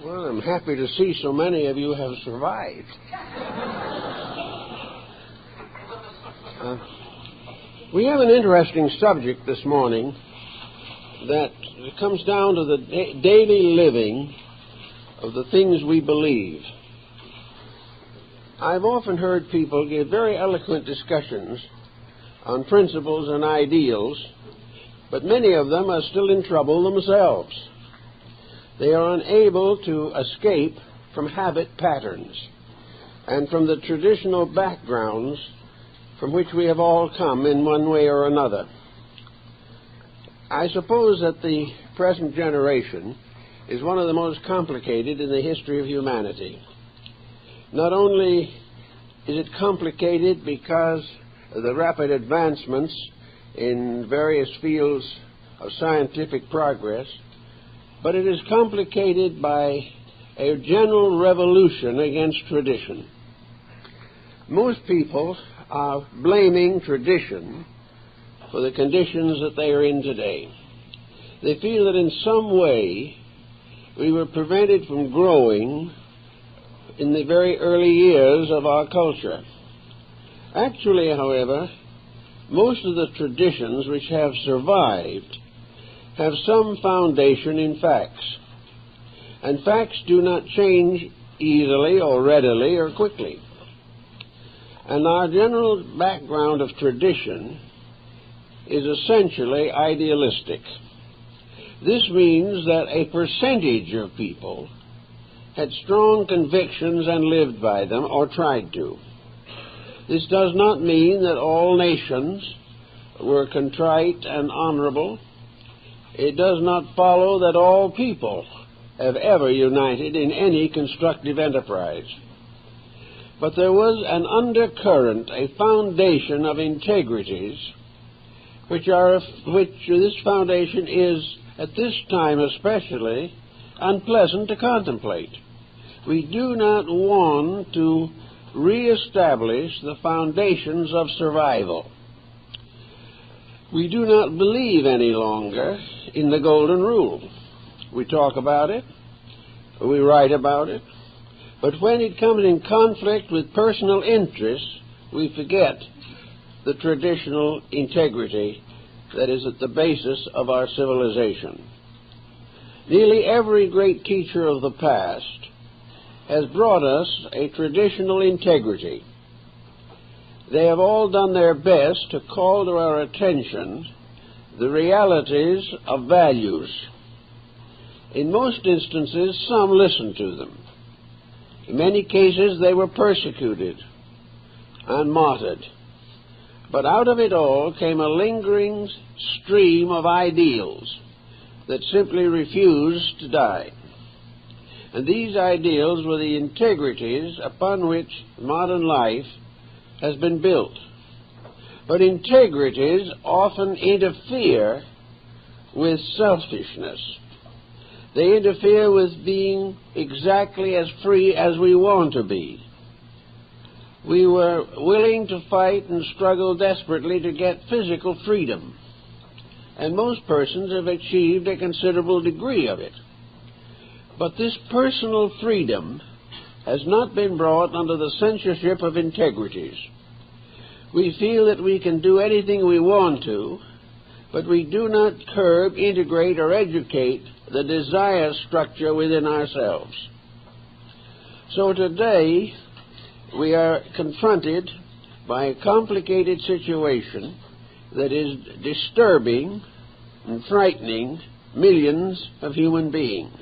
Well, I'm happy to see so many of you have survived. We have an interesting subject this morning that comes down to the daily living of the things we believe. I've often heard people give very eloquent discussions on principles and ideals, but many of them are still in trouble themselves. They are unable to escape from habit patterns and from the traditional backgrounds from which we have all come in one way or another. I suppose that the present generation is one of the most complicated in the history of humanity. Not only is it complicated because of the rapid advancements in various fields of scientific progress, but it is complicated by a general revolution against tradition. Most people are blaming tradition for the conditions that they are in today. They feel that in some way we were prevented from growing in the very early years of our culture. Actually, however, most of the traditions which have survived have some foundation in facts. And facts do not change easily or readily or quickly. And our general background of tradition is essentially idealistic. This means that a percentage of people had strong convictions and lived by them or tried to. This does not mean that all nations were contrite and honorable. It does not follow that all people have ever united in any constructive enterprise. But there was an undercurrent, a foundation of integrities, which this foundation is, at this time especially, unpleasant to contemplate. We do not want to reestablish the foundations of survival. We do not believe any longer in the golden rule. We talk about it, we write about it, but when it comes in conflict with personal interests, we forget the traditional integrity that is at the basis of our civilization. Nearly every great teacher of the past has brought us a traditional integrity. They have all done their best to call to our attention the realities of values. In most instances, some listened to them. In many cases, they were persecuted and martyred. But out of it all came a lingering stream of ideals that simply refused to die. And these ideals were the integrities upon which modern life has been built. But integrities often interfere with selfishness. They interfere with being exactly as free as we want to be. We were willing to fight and struggle desperately to get physical freedom, and most persons have achieved a considerable degree of it. But this personal freedom has not been brought under the censorship of integrities. We feel that we can do anything we want to, but we do not curb, integrate, or educate the desire structure within ourselves. So today, we are confronted by a complicated situation that is disturbing and frightening millions of human beings.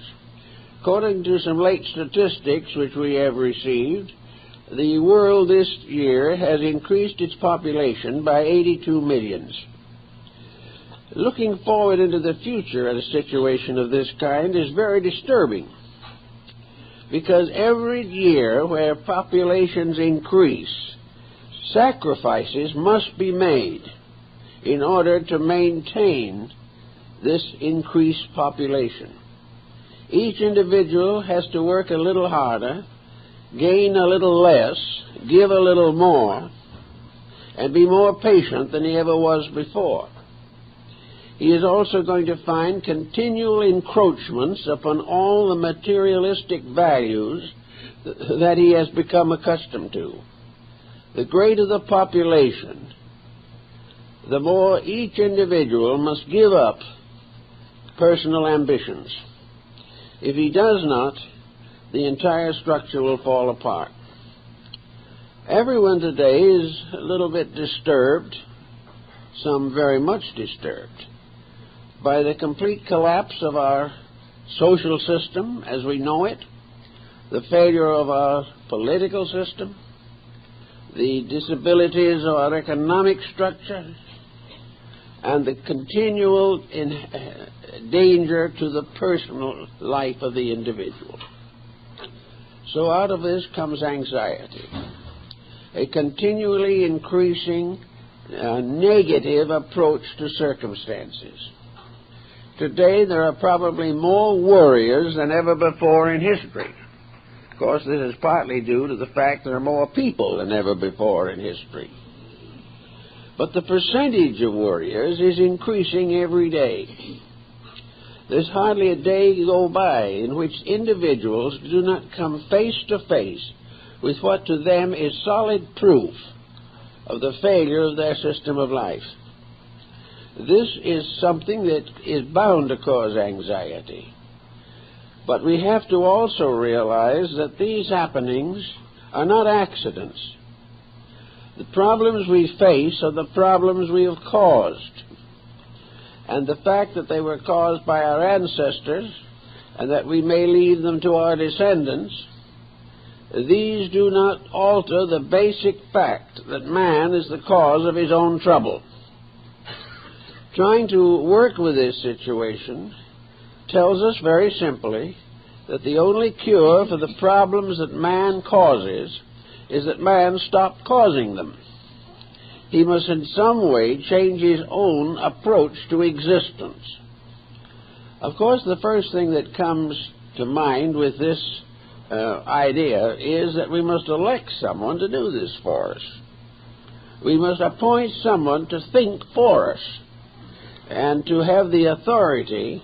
According to some late statistics which we have received, the world this year has increased its population by 82 million. Looking forward into the future at a situation of this kind is very disturbing, because every year where populations increase, sacrifices must be made in order to maintain this increased population. Each individual has to work a little harder, gain a little less, give a little more, and be more patient than he ever was before. he is also going to find continual encroachments upon all the materialistic values that he has become accustomed to. The greater the population, the more each individual must give up personal ambitions. If he does not, the entire structure will fall apart. Everyone today is a little bit disturbed, some very much disturbed, by the complete collapse of our social system as we know it, the failure of our political system, the disabilities of our economic structure, and the continual danger to the personal life of the individual. So out of this comes anxiety, a continually increasing negative approach to circumstances. Today there are probably more worriers than ever before in history. Of course, this is partly due to the fact there are more people than ever before in history. But the percentage of worriers is increasing every day. There's hardly a day go by in which individuals do not come face to face with what to them is solid proof of the failure of their system of life. This is something that is bound to cause anxiety. But we have to also realize that these happenings are not accidents. The problems we face are the problems we have caused. And the fact that they were caused by our ancestors and that we may leave them to our descendants, these do not alter the basic fact that man is the cause of his own trouble. Trying to work with this situation tells us very simply that the only cure for the problems that man causes is that man stop causing them. He must in some way change his own approach to existence. Of course, the first thing that comes to mind with this idea is that we must elect someone to do this for us. We must appoint someone to think for us and to have the authority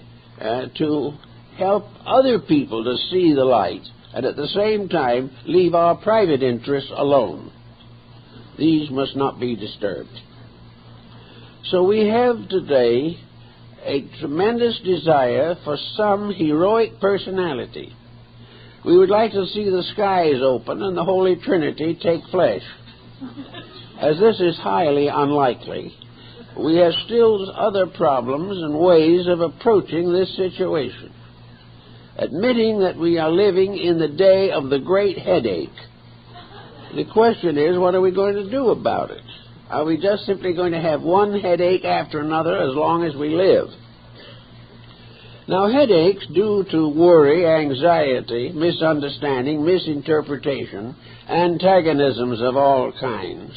to help other people to see the light and at the same time leave our private interests alone. These must not be disturbed. So we have today a tremendous desire for some heroic personality. We would like to see the skies open and the Holy Trinity take flesh. As this is highly unlikely, we have still other problems and ways of approaching this situation. Admitting that we are living in the day of the great headache, the question is, what are we going to do about it? Are we just simply going to have one headache after another as long as we live? Now, headaches due to worry, anxiety, misunderstanding, misinterpretation, antagonisms of all kinds,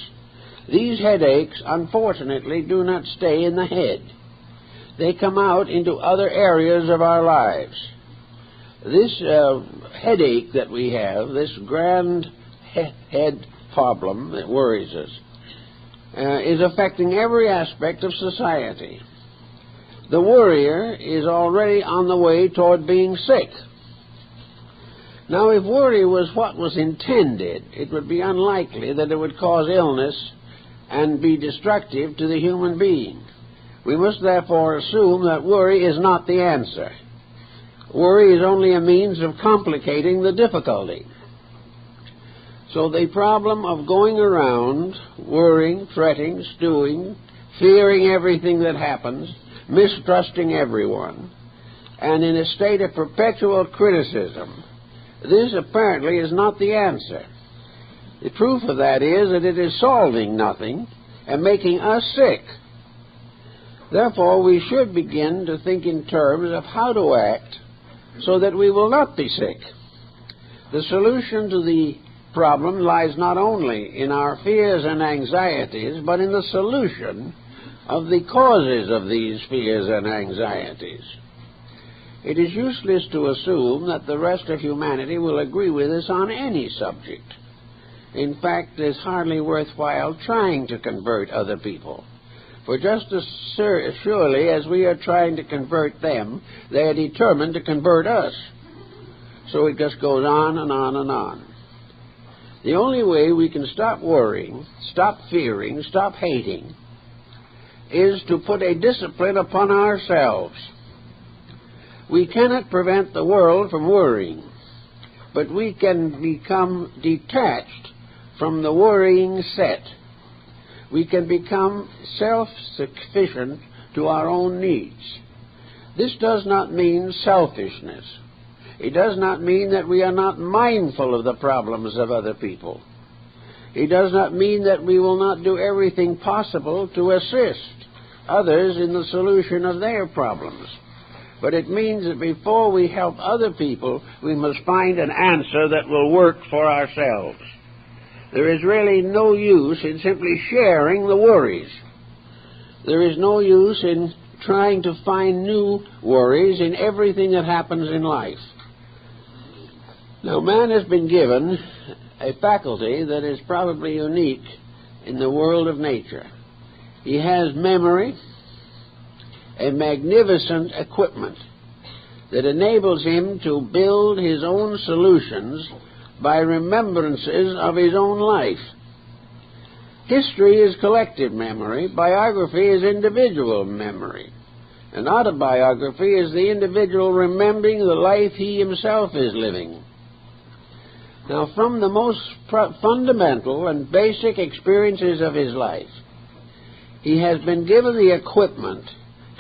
these headaches, unfortunately, do not stay in the head. They come out into other areas of our lives. This headache that we have, this grand head problem that worries us, is affecting every aspect of society. The worrier is already on the way toward being sick. Now, if worry was what was intended, it would be unlikely that it would cause illness and be destructive to the human being. We must therefore assume that worry is not the answer. Worry is only a means of complicating the difficulty. So the problem of going around worrying, fretting, stewing, fearing everything that happens, mistrusting everyone, and in a state of perpetual criticism, this apparently is not the answer. The proof of that is that it is solving nothing and making us sick. Therefore, we should begin to think in terms of how to act so that we will not be sick. The solution to the problem lies not only in our fears and anxieties, but in the solution of the causes of these fears and anxieties. It is useless to assume that the rest of humanity will agree with us on any subject. In fact, it is hardly worthwhile trying to convert other people, For just as surely as we are trying to convert them, they are determined to convert us. So it just goes on and on and on. The only way we can stop worrying, stop fearing, stop hating, is to put a discipline upon ourselves. We cannot prevent the world from worrying, but we can become detached from the worrying set. We can become self-sufficient to our own needs. This does not mean selfishness. It does not mean that we are not mindful of the problems of other people. It does not mean that we will not do everything possible to assist others in the solution of their problems. But it means that before we help other people, we must find an answer that will work for ourselves. There is really no use in simply sharing the worries. There is no use in trying to find new worries in everything that happens in life. Now, man has been given a faculty that is probably unique in the world of nature. He has memory, a magnificent equipment that enables him to build his own solutions by remembrances of his own life. History is collective memory. Biography is individual memory. And autobiography is the individual remembering the life he himself is living. Now, from the most fundamental and basic experiences of his life, he has been given the equipment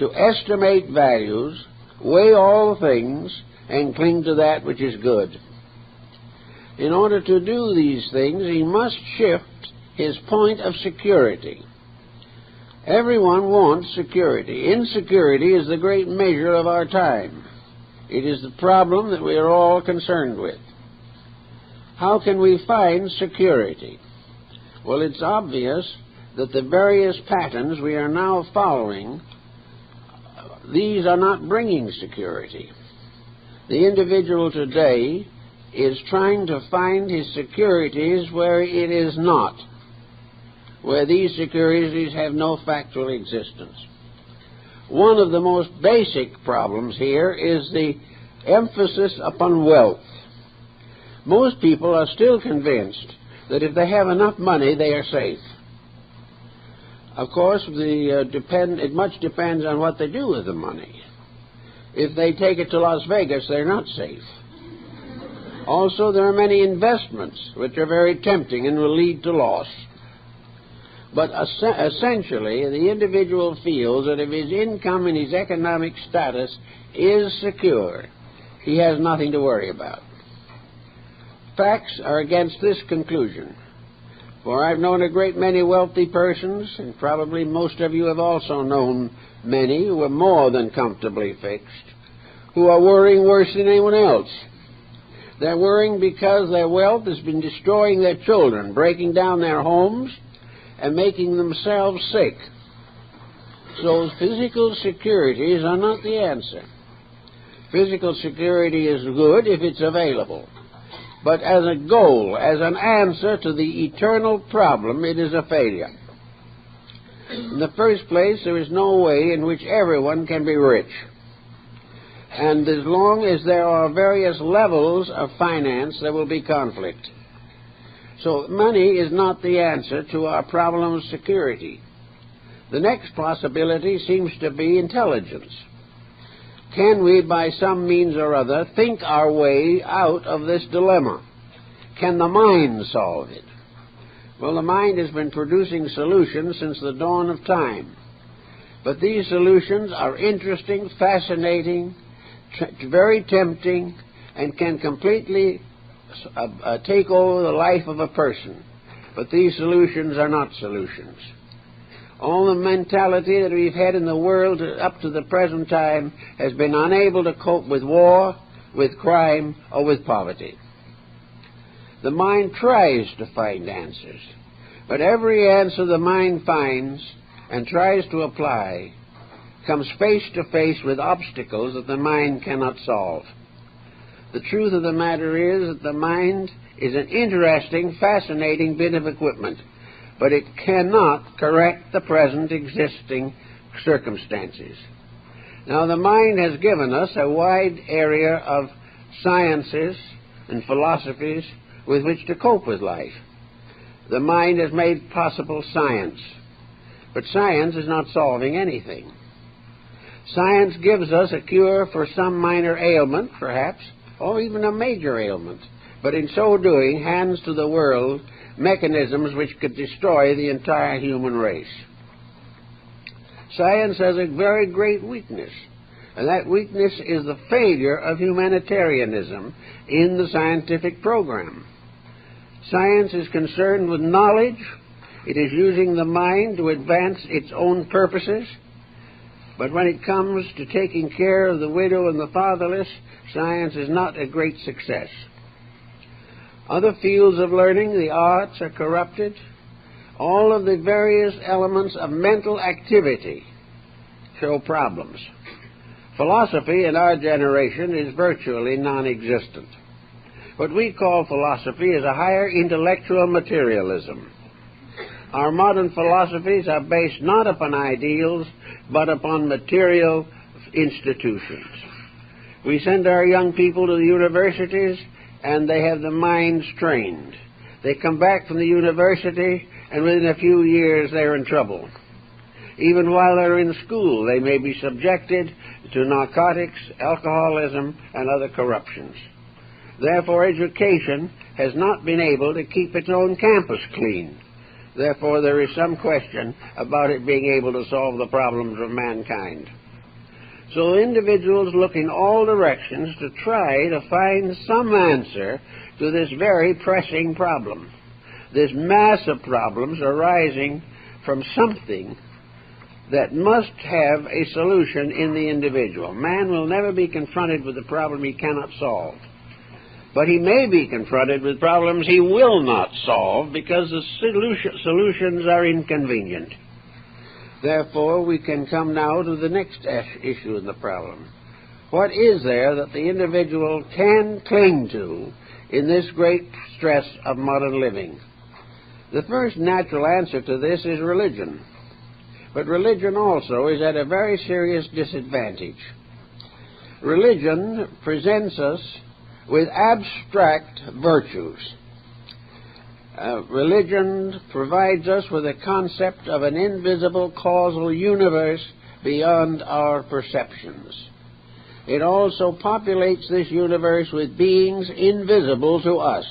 to estimate values, weigh all things, and cling to that which is good. In order to do these things, he must shift his point of security. Everyone wants security. Insecurity is the great measure of our time. It is the problem that we are all concerned with. How can we find security? Well, it's obvious that the various patterns we are now following, these are not bringing security. The individual today is trying to find his securities where it is not, where these securities have no factual existence. One of the most basic problems here is the emphasis upon wealth. Most people are still convinced that if they have enough money, they are safe. Of course, it much depends on what they do with the money. If they take it to Las Vegas, they're not safe. Also, there are many investments which are very tempting and will lead to loss. But essentially, the individual feels that if his income and his economic status is secure, he has nothing to worry about. Facts are against this conclusion. For I've known a great many wealthy persons, and probably most of you have also known many who are more than comfortably fixed, who are worrying worse than anyone else. They're worrying because their wealth has been destroying their children, breaking down their homes, and making themselves sick. So physical securities are not the answer. Physical security is good if it's available. But as a goal, as an answer to the eternal problem, it is a failure. In the first place, there is no way in which everyone can be rich. And as long as there are various levels of finance, there will be conflict. So money is not the answer to our problem of security. The next possibility seems to be intelligence. Can we, by some means or other, think our way out of this dilemma? Can the mind solve it? Well, the mind has been producing solutions since the dawn of time. But these solutions are interesting, fascinating, very tempting, and can completely take over the life of a person. But these solutions are not solutions. All the mentality that we've had in the world up to the present time has been unable to cope with war, with crime, or with poverty. The mind tries to find answers, but every answer the mind finds and tries to apply comes face to face with obstacles that the mind cannot solve. The truth of the matter is that the mind is an interesting, fascinating bit of equipment. but it cannot correct the present existing circumstances. Now, the mind has given us a wide area of sciences and philosophies with which to cope with life. The mind has made possible science, but science is not solving anything. Science gives us a cure for some minor ailment, perhaps, or even a major ailment, but in so doing hands to the world mechanisms which could destroy the entire human race. Science has a very great weakness, and that weakness is the failure of humanitarianism in the scientific program. Science is concerned with knowledge. It is using the mind to advance its own purposes. But when it comes to taking care of the widow and the fatherless, science is not a great success. Other fields of learning, the arts, are corrupted. All of the various elements of mental activity show problems. Philosophy in our generation is virtually non-existent. What we call philosophy is a higher intellectual materialism. Our modern philosophies are based not upon ideals, but upon material institutions. We send our young people to the universities, and they have the minds trained. They come back from the university, and within a few years they're in trouble. Even while they're in school, they may be subjected to narcotics, alcoholism, and other corruptions. Therefore, education has not been able to keep its own campus clean. Therefore, there is some question about it being able to solve the problems of mankind. So individuals look in all directions to try to find some answer to this very pressing problem. This mass of problems arising from something that must have a solution in the individual. Man will never be confronted with a problem he cannot solve. But he may be confronted with problems he will not solve because the solutions are inconvenient. Therefore, we can come now to the next issue in the problem. What is there that the individual can cling to in this great stress of modern living? The first natural answer to this is religion. But religion also is at a very serious disadvantage. Religion presents us with abstract virtues. Religion provides us with a concept of an invisible causal universe beyond our perceptions. It also populates this universe with beings invisible to us.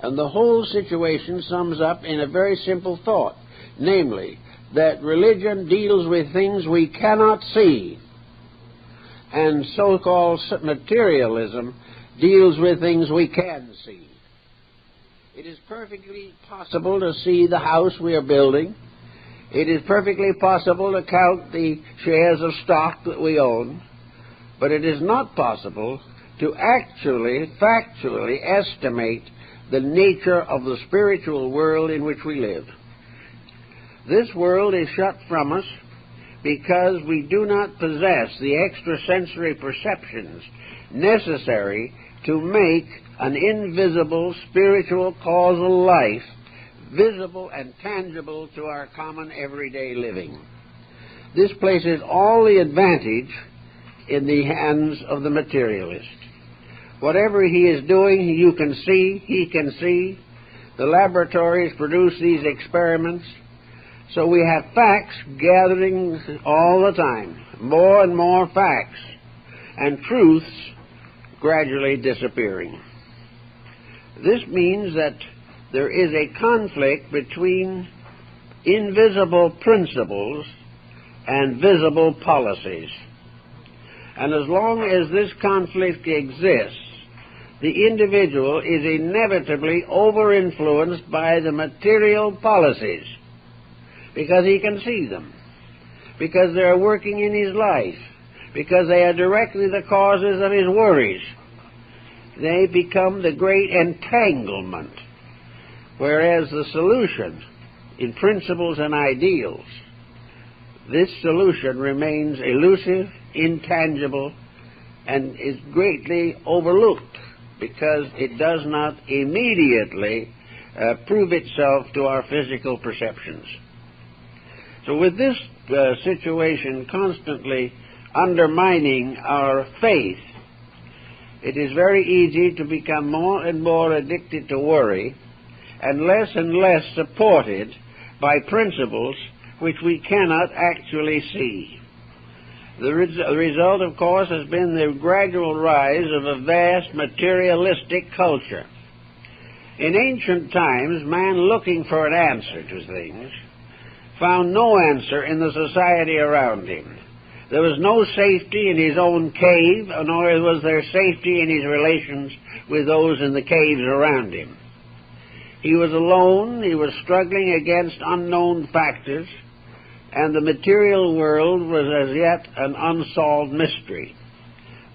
And the whole situation sums up in a very simple thought, namely, that religion deals with things we cannot see, and so-called materialism deals with things we can see. It is perfectly possible to see the house we are building. It is perfectly possible to count the shares of stock that we own. But it is not possible to actually, factually estimate the nature of the spiritual world in which we live. This world is shut from us because we do not possess the extrasensory perceptions necessary to make an invisible spiritual causal life visible and tangible to our common everyday living. This places all the advantage in the hands of the materialist. Whatever he is doing, you can see, he can see. The laboratories produce these experiments. So we have facts gathering all the time, more and more facts, and truths gradually disappearing. This means that there is a conflict between invisible principles and visible policies. And as long as this conflict exists, the individual is inevitably over-influenced by the material policies, because he can see them, because they are working in his life, because they are directly the causes of his worries. They become the great entanglement, whereas the solution in principles and ideals, this solution remains elusive, intangible, and is greatly overlooked because it does not immediately prove itself to our physical perceptions. So with this situation constantly undermining our faith, it is very easy to become more and more addicted to worry and less supported by principles which we cannot actually see. The result, of course, has been the gradual rise of a vast materialistic culture. In ancient times, man, looking for an answer to things, found no answer in the society around him. There was no safety in his own cave, nor was there safety in his relations with those in the caves around him. He was alone, he was struggling against unknown factors, and the material world was as yet an unsolved mystery.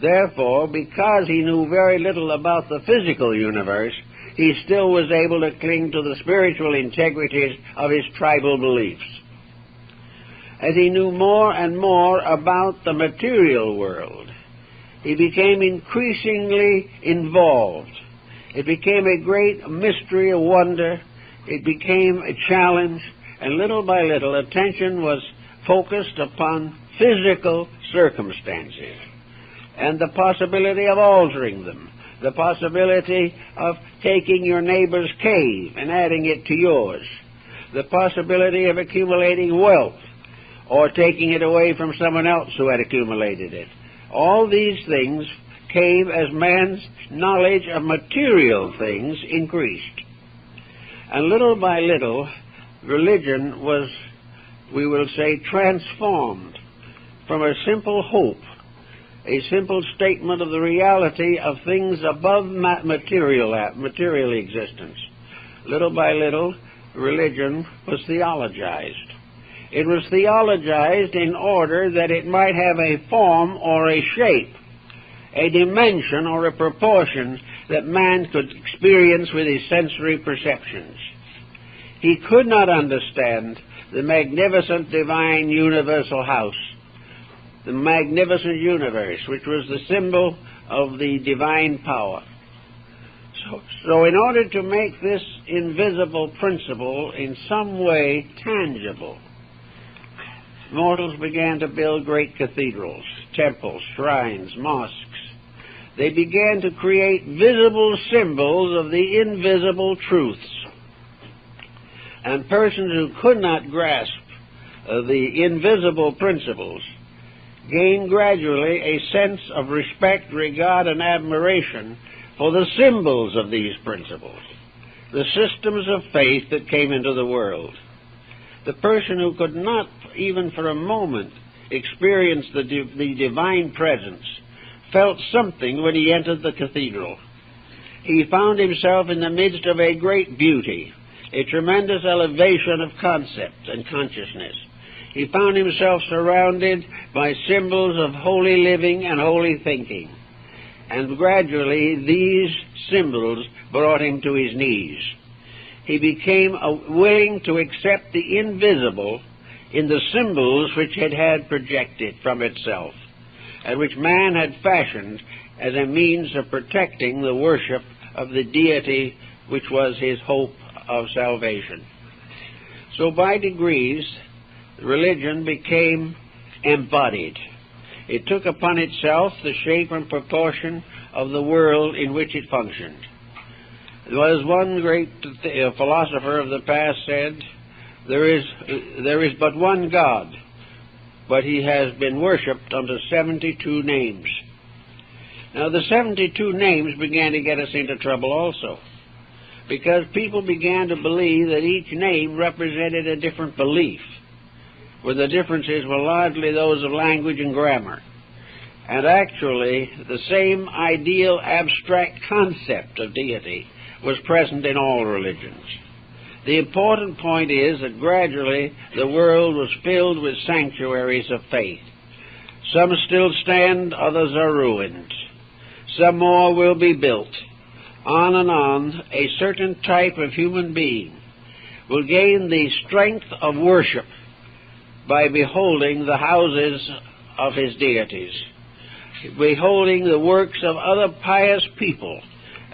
Therefore, because he knew very little about the physical universe, he still was able to cling to the spiritual integrities of his tribal beliefs. As he knew more and more about the material world, he became increasingly involved. It became a great mystery, a wonder. It became a challenge, and little by little attention was focused upon physical circumstances and the possibility of altering them, the possibility of taking your neighbor's cave and adding it to yours, the possibility of accumulating wealth or taking it away from someone else who had accumulated it. All these things came as man's knowledge of material things increased. And little by little, religion was, we will say, transformed from a simple hope, a simple statement of the reality of things above material existence. Little by little, religion was theologized. It was theologized in order that it might have a form or a shape, a dimension or a proportion that man could experience with his sensory perceptions. He could not understand the magnificent divine universal house, the magnificent universe, which was the symbol of the divine power. So in order to make this invisible principle in some way tangible, mortals began to build great cathedrals, temples, shrines, mosques. They began to create visible symbols of the invisible truths. And persons who could not grasp the invisible principles gained gradually a sense of respect, regard, and admiration for the symbols of these principles, the systems of faith that came into the world. The person who could not, even for a moment, experience the divine presence felt something when he entered the cathedral. He found himself in the midst of a great beauty, a tremendous elevation of concept and consciousness. He found himself surrounded by symbols of holy living and holy thinking. And gradually these symbols brought him to his knees. He became willing to accept the invisible in the symbols which it had projected from itself, and which man had fashioned as a means of protecting the worship of the deity which was his hope of salvation. So by degrees, religion became embodied. It took upon itself the shape and proportion of the world in which it functioned. As one great philosopher of the past said, there is but one God, but he has been worshipped under 72 names. Now the 72 names began to get us into trouble also, because people began to believe that each name represented a different belief, where the differences were largely those of language and grammar. And actually, the same ideal abstract concept of deity was present in all religions. The important point is that gradually the world was filled with sanctuaries of faith. Some still stand, others are ruined. Some more will be built. On and on, a certain type of human being will gain the strength of worship by beholding the houses of his deities, beholding the works of other pious people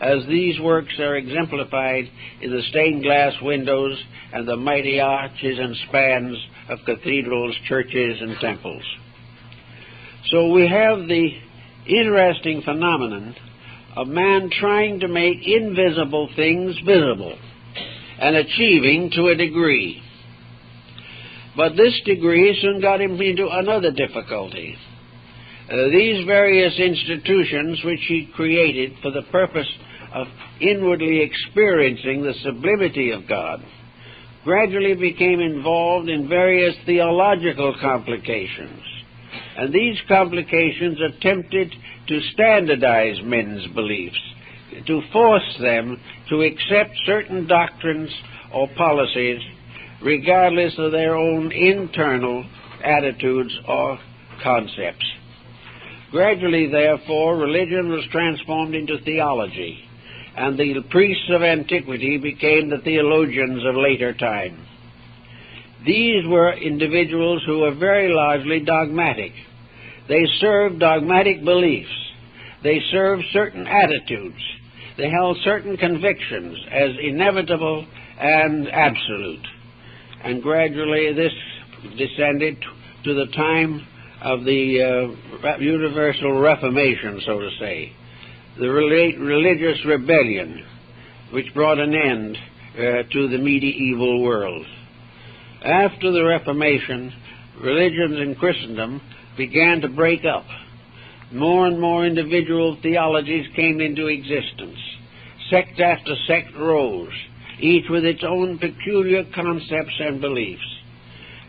as these works are exemplified in the stained glass windows and the mighty arches and spans of cathedrals, churches, and temples. So we have the interesting phenomenon of man trying to make invisible things visible and achieving to a degree. But this degree soon got him into another difficulty. These various institutions which he created for the purpose of inwardly experiencing the sublimity of God gradually became involved in various theological complications. And these complications attempted to standardize men's beliefs, to force them to accept certain doctrines or policies regardless of their own internal attitudes or concepts. Gradually, therefore, religion was transformed into theology, and the priests of antiquity became the theologians of later time. These were individuals who were very largely dogmatic. They served dogmatic beliefs. They served certain attitudes. They held certain convictions as inevitable and absolute. And gradually this descended to the time of the Universal Reformation, so to say, the religious rebellion which brought an end to the medieval world. After the Reformation, religions in Christendom began to break up. More and more individual theologies came into existence. Sect after sect rose, each with its own peculiar concepts and beliefs.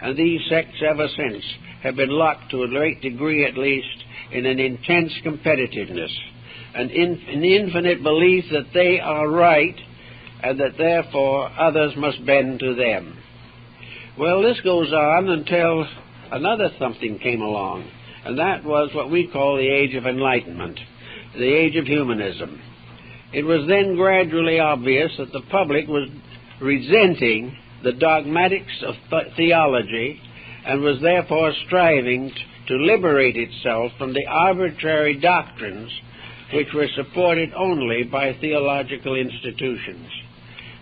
And these sects ever since have been locked, to a great degree at least, in an intense competitiveness, an infinite belief that they are right and that therefore others must bend to them. Well, this goes on until another something came along, and that was what we call the Age of Enlightenment, the Age of Humanism. It was then gradually obvious that the public was resenting the dogmatics of theology and was therefore striving to liberate itself from the arbitrary doctrines which were supported only by theological institutions.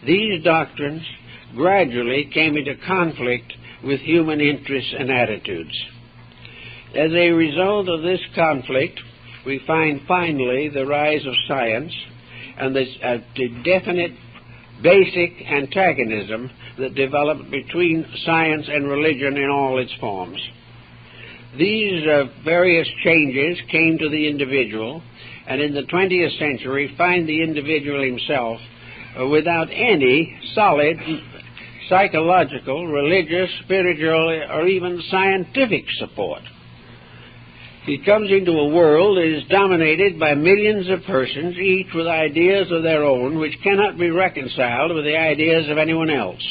These doctrines gradually came into conflict with human interests and attitudes. As a result of this conflict, we find finally the rise of science and the definite basic antagonism that developed between science and religion in all its forms. These various changes came to the individual, and in the 20th century find the individual himself without any solid psychological, religious, spiritual, or even scientific support. He comes into a world that is dominated by millions of persons, each with ideas of their own, which cannot be reconciled with the ideas of anyone else.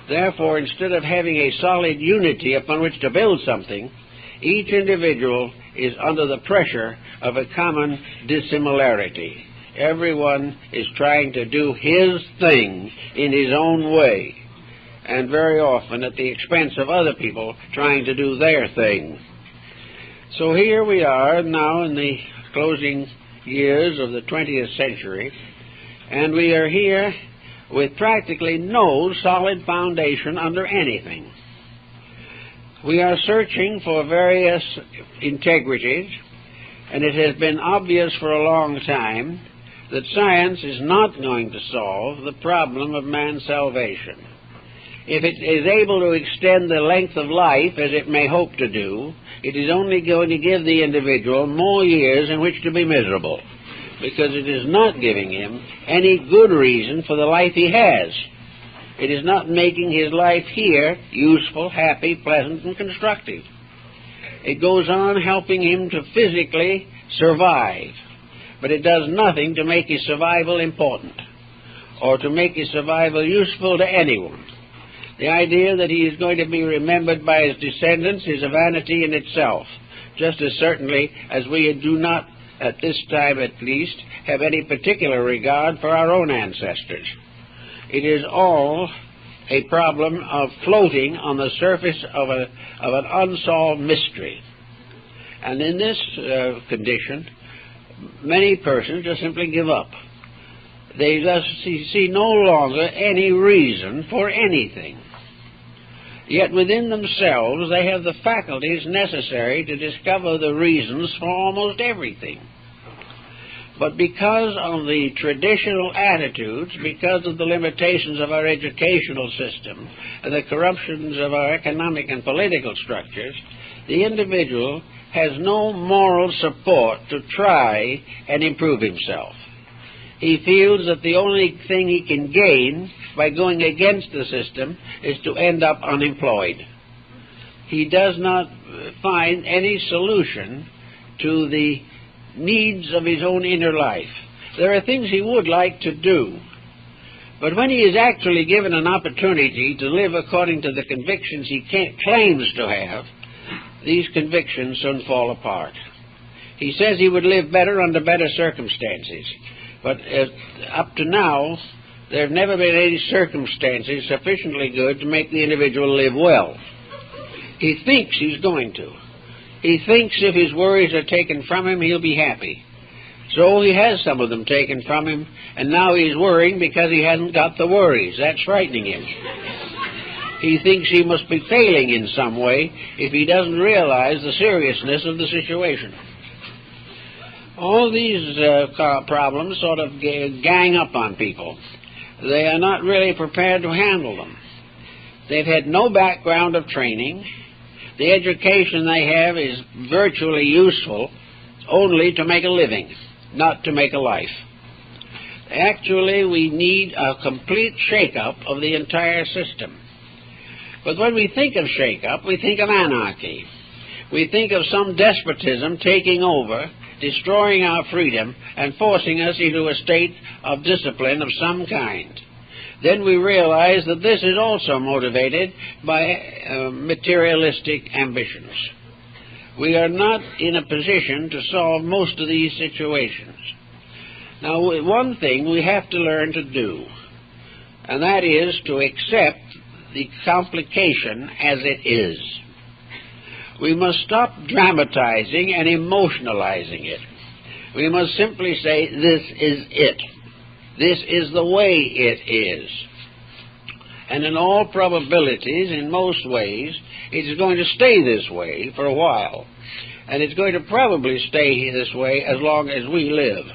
Therefore, instead of having a solid unity upon which to build something, each individual is under the pressure of a common dissimilarity. Everyone is trying to do his thing in his own way, and very often at the expense of other people trying to do their thing. So here we are now in the closing years of the 20th century, and we are here with practically no solid foundation under anything. We are searching for various integrities, and it has been obvious for a long time that science is not going to solve the problem of man's salvation. If it is able to extend the length of life, as it may hope to do, it is only going to give the individual more years in which to be miserable, because it is not giving him any good reason for the life he has. It is not making his life here useful, happy, pleasant, and constructive. It goes on helping him to physically survive, but it does nothing to make his survival important or to make his survival useful to anyone. The idea that he is going to be remembered by his descendants is a vanity in itself, just as certainly as we do not, at this time at least, have any particular regard for our own ancestors. It is all a problem of floating on the surface of an unsolved mystery. And in this condition, many persons just simply give up. They thus see no longer any reason for anything. Yet within themselves they have the faculties necessary to discover the reasons for almost everything. But because of the traditional attitudes, because of the limitations of our educational system, and the corruptions of our economic and political structures, the individual has no moral support to try and improve himself. He feels that the only thing he can gain by going against the system is to end up unemployed. He does not find any solution to the needs of his own inner life. There are things he would like to do, but when he is actually given an opportunity to live according to the convictions he claims to have, these convictions soon fall apart. He says he would live better under better circumstances, but up to now, there have never been any circumstances sufficiently good to make the individual live well. He thinks he's going to. He thinks if his worries are taken from him, he'll be happy. So he has some of them taken from him, and now he's worrying because he hasn't got the worries. That's frightening him. He thinks he must be failing in some way if he doesn't realize the seriousness of the situation. All these problems sort of gang up on people. They are not really prepared to handle them. They've had no background of training. The education they have is virtually useful only to make a living, not to make a life. Actually, we need a complete shake-up of the entire system. But when we think of shake-up, we think of anarchy. We think of some despotism taking over, destroying our freedom, and forcing us into a state of discipline of some kind. Then we realize that this is also motivated by materialistic ambitions. We are not in a position to solve most of these situations. Now, one thing we have to learn to do, and that is to accept the complication as it is. We must stop dramatizing and emotionalizing it. We must simply say, this is it. This is the way it is. And in all probabilities, in most ways, it's going to stay this way for a while. And it's going to probably stay this way as long as we live.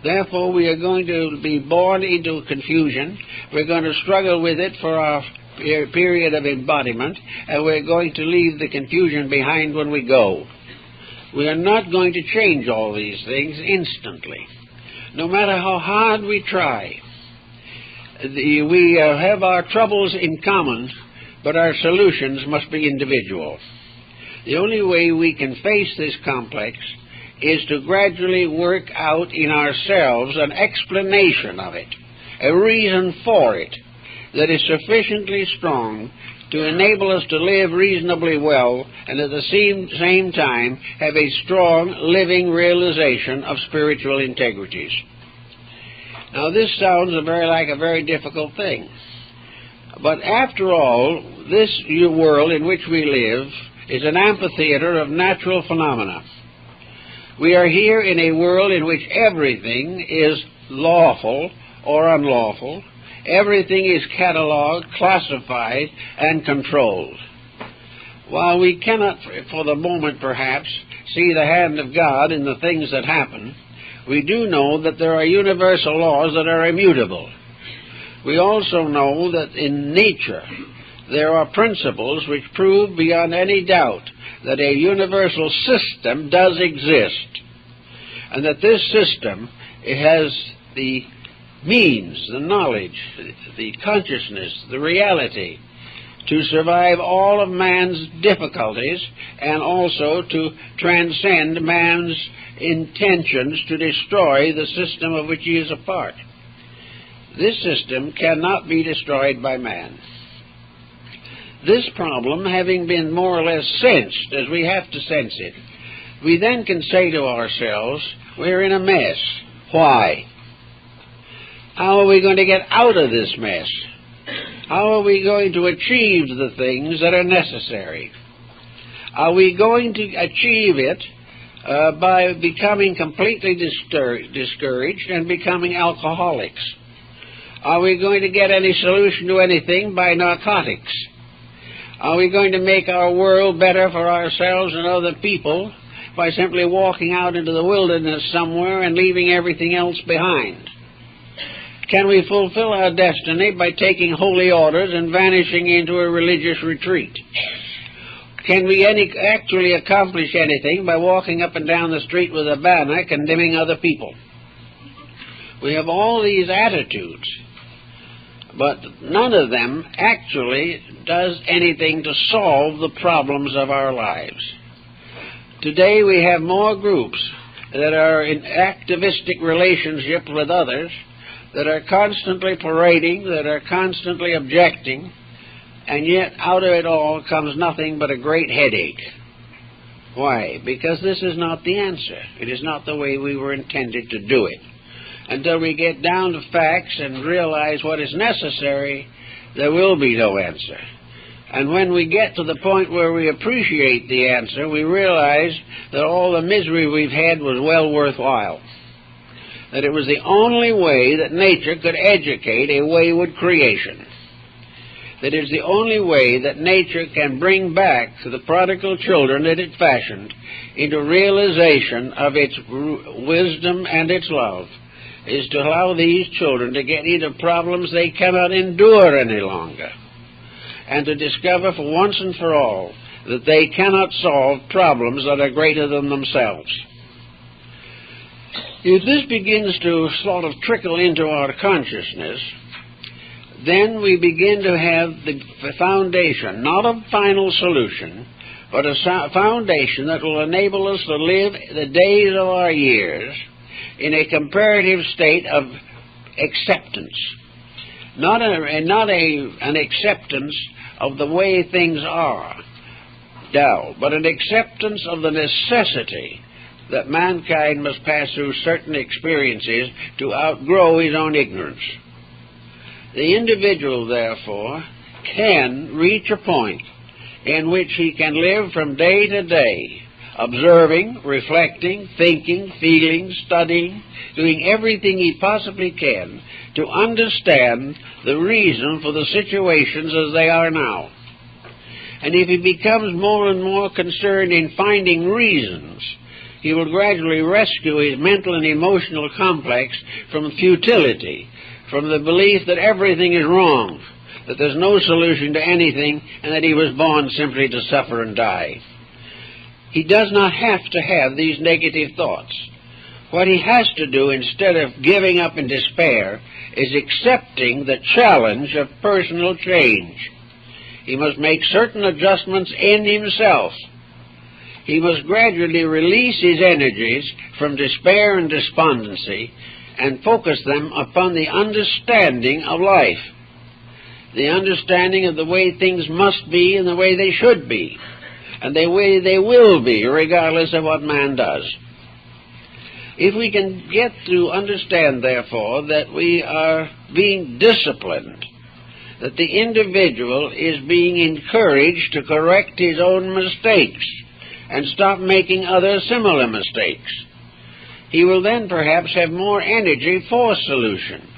Therefore, we are going to be born into confusion. We're going to struggle with it for our period of embodiment, and we're going to leave the confusion behind when we go. We are not going to change all these things instantly. No matter how hard we try, we have our troubles in common, but our solutions must be individual. The only way we can face this complex is to gradually work out in ourselves an explanation of it, a reason for it, that is sufficiently strong to enable us to live reasonably well and at the same time have a strong living realization of spiritual integrities. Now this sounds like a very difficult thing. But after all, this world in which we live is an amphitheater of natural phenomena. We are here in a world in which everything is lawful or unlawful. Everything is catalogued, classified, and controlled. While we cannot, for the moment perhaps, see the hand of God in the things that happen, we do know that there are universal laws that are immutable. We also know that in nature there are principles which prove beyond any doubt that a universal system does exist, and that this system has the means, the knowledge, the consciousness, the reality to survive all of man's difficulties and also to transcend man's intentions to destroy the system of which he is a part. This system cannot be destroyed by man. This problem having been more or less sensed, as we have to sense it, we then can say to ourselves, we're in a mess. Why? How are we going to get out of this mess? How are we going to achieve the things that are necessary? Are we going to achieve it by becoming completely discouraged and becoming alcoholics? Are we going to get any solution to anything by narcotics? Are we going to make our world better for ourselves and other people by simply walking out into the wilderness somewhere and leaving everything else behind? Can we fulfill our destiny by taking holy orders and vanishing into a religious retreat? Can we actually accomplish anything by walking up and down the street with a banner condemning other people? We have all these attitudes, but none of them actually does anything to solve the problems of our lives. Today we have more groups that are in activistic relationship with others, that are constantly parading, that are constantly objecting, and yet out of it all comes nothing but a great headache. Why? Because this is not the answer. It is not the way we were intended to do it. Until we get down to facts and realize what is necessary, there will be no answer. And when we get to the point where we appreciate the answer, we realize that all the misery we've had was well worthwhile. That it was the only way that nature could educate a wayward creation. That it's the only way that nature can bring back the prodigal children that it fashioned into realization of its wisdom and its love, is to allow these children to get into problems they cannot endure any longer, and to discover for once and for all that they cannot solve problems that are greater than themselves. If this begins to sort of trickle into our consciousness, then we begin to have the foundation, not a final solution, but a foundation that will enable us to live the days of our years in a comparative state of acceptance. Not an acceptance of the way things are now, but an acceptance of the necessity that mankind must pass through certain experiences to outgrow his own ignorance. The individual, therefore, can reach a point in which he can live from day to day, observing, reflecting, thinking, feeling, studying, doing everything he possibly can to understand the reason for the situations as they are now. And if he becomes more and more concerned in finding reasons, he will gradually rescue his mental and emotional complex from futility, from the belief that everything is wrong, that there's no solution to anything, and that he was born simply to suffer and die. He does not have to have these negative thoughts. What he has to do, instead of giving up in despair, is accepting the challenge of personal change. He must make certain adjustments in himself. He must gradually release his energies from despair and despondency and focus them upon the understanding of life, the understanding of the way things must be and the way they should be, and the way they will be, regardless of what man does. If we can get to understand, therefore, that we are being disciplined, that the individual is being encouraged to correct his own mistakes and stop making other similar mistakes, he will then perhaps have more energy for solution.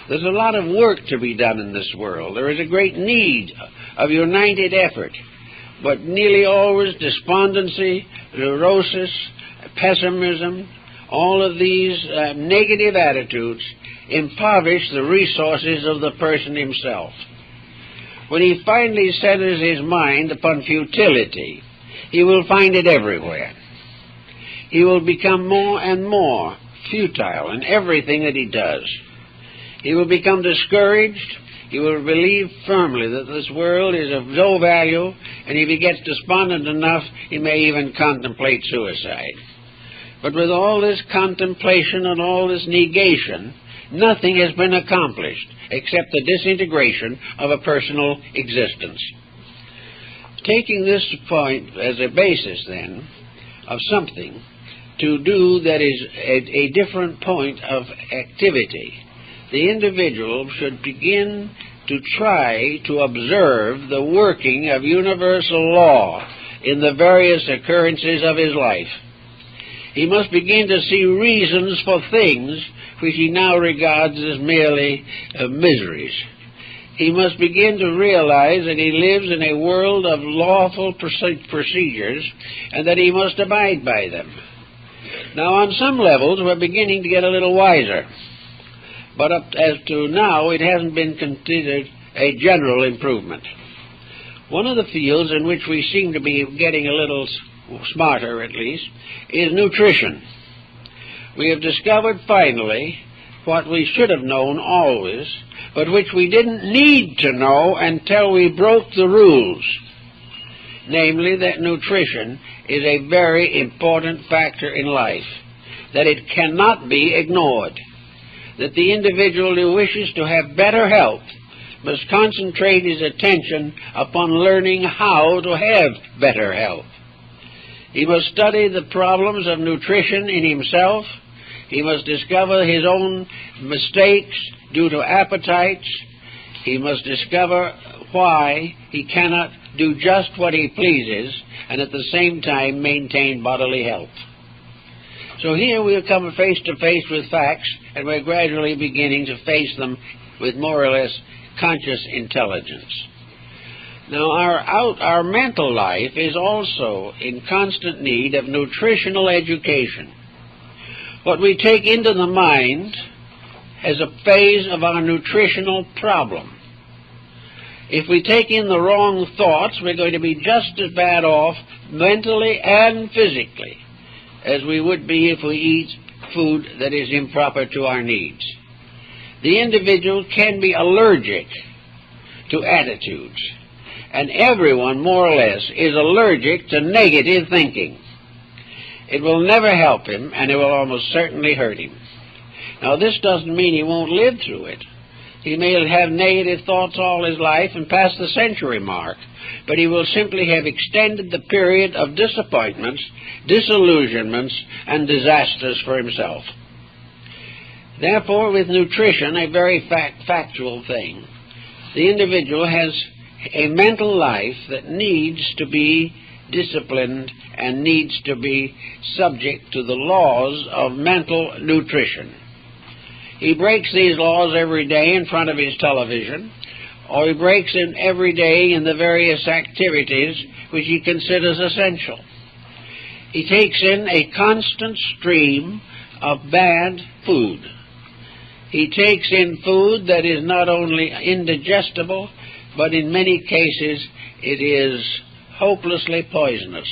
There's a lot of work to be done in this world. There is a great need of united effort, but nearly always despondency, neurosis, pessimism, all of these negative attitudes impoverish the resources of the person himself. When he finally centers his mind upon futility, he will find it everywhere. He will become more and more futile in everything that he does. He will become discouraged. He will believe firmly that this world is of no value, and if he gets despondent enough, he may even contemplate suicide. But with all this contemplation and all this negation, nothing has been accomplished except the disintegration of a personal existence. Taking this point as a basis, then, of something to do that is a different point of activity, the individual should begin to try to observe the working of universal law in the various occurrences of his life. He must begin to see reasons for things which he now regards as merely miseries. He must begin to realize that he lives in a world of lawful procedures and that he must abide by them. Now, on some levels, we're beginning to get a little wiser. But up as to now, it hasn't been considered a general improvement. One of the fields in which we seem to be getting a little smarter, at least, is nutrition. We have discovered finally what we should have known always, but which we didn't need to know until we broke the rules. Namely, that nutrition is a very important factor in life, that it cannot be ignored, that the individual who wishes to have better health must concentrate his attention upon learning how to have better health. He must study the problems of nutrition in himself. He must discover his own mistakes due to appetites. He must discover why he cannot do just what he pleases and at the same time maintain bodily health. So here we come face to face with facts, and we're gradually beginning to face them with more or less conscious intelligence. Now, our mental life is also in constant need of nutritional education. What we take into the mind is a phase of our nutritional problem. If we take in the wrong thoughts, we're going to be just as bad off mentally and physically as we would be if we eat food that is improper to our needs. The individual can be allergic to attitudes, and everyone, more or less, is allergic to negative thinking. It will never help him, and it will almost certainly hurt him. Now, this doesn't mean he won't live through it. He may have negative thoughts all his life and pass the century mark, but he will simply have extended the period of disappointments, disillusionments, and disasters for himself. Therefore, with nutrition, a very factual thing, the individual has a mental life that needs to be disciplined and needs to be subject to the laws of mental nutrition. He breaks these laws every day in front of his television, or he breaks them every day in the various activities which he considers essential. He takes in a constant stream of bad food. He takes in food that is not only indigestible, but in many cases it is hopelessly poisonous.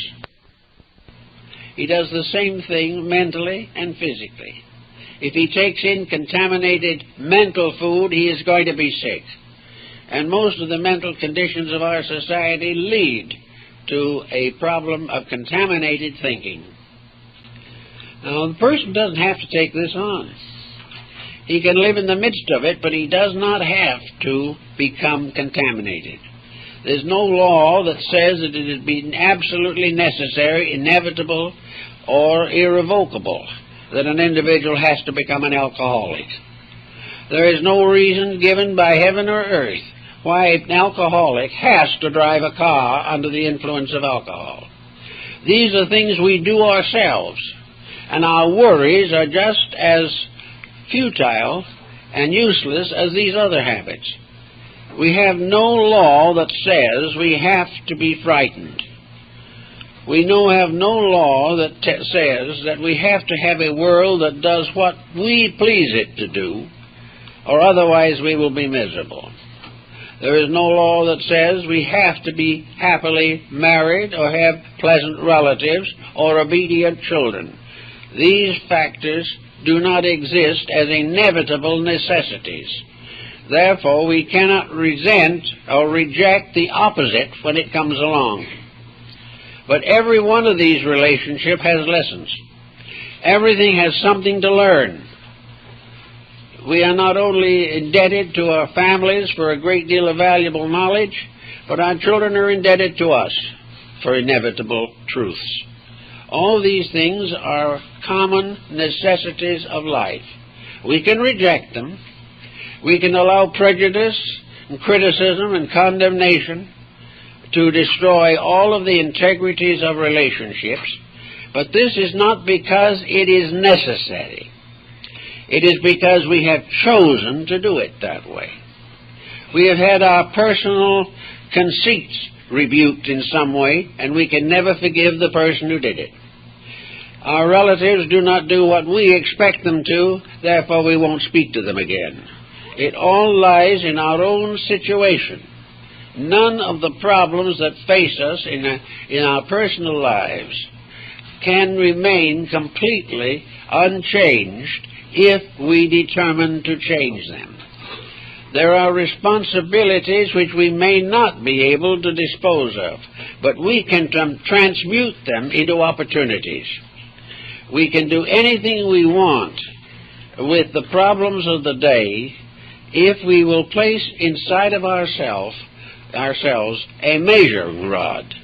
He does the same thing mentally and physically. If he takes in contaminated mental food, he is going to be sick. And most of the mental conditions of our society lead to a problem of contaminated thinking. Now, the person doesn't have to take this on. He can live in the midst of it, but he does not have to become contaminated. There's no law that says that it has been absolutely necessary, inevitable, or irrevocable that an individual has to become an alcoholic. There is no reason given by heaven or earth why an alcoholic has to drive a car under the influence of alcohol. These are things we do ourselves, and our worries are just as futile and useless as these other habits. We have no law that says we have to be frightened. We have no law that says that we have to have a world that does what we please it to do, or otherwise we will be miserable. There is no law that says we have to be happily married or have pleasant relatives or obedient children. These factors do not exist as inevitable necessities. Therefore, we cannot resent or reject the opposite when it comes along. But every one of these relationships has lessons. Everything has something to learn. We are not only indebted to our families for a great deal of valuable knowledge, but our children are indebted to us for inevitable truths. All these things are common necessities of life. We can reject them. We can allow prejudice and criticism and condemnation to destroy all of the integrities of relationships, But this is not because it is necessary. It is because we have chosen to do it that way. We have had our personal conceits rebuked in some way, and we can never forgive the person who did it. Our relatives do not do what we expect them to, therefore we won't speak to them again. It all lies in our own situation. None of the problems that face us in our personal lives can remain completely unchanged if we determine to change them. There are responsibilities which we may not be able to dispose of, but we can transmute them into opportunities. We can do anything we want with the problems of the day if we will place inside of ourselves a measuring rod,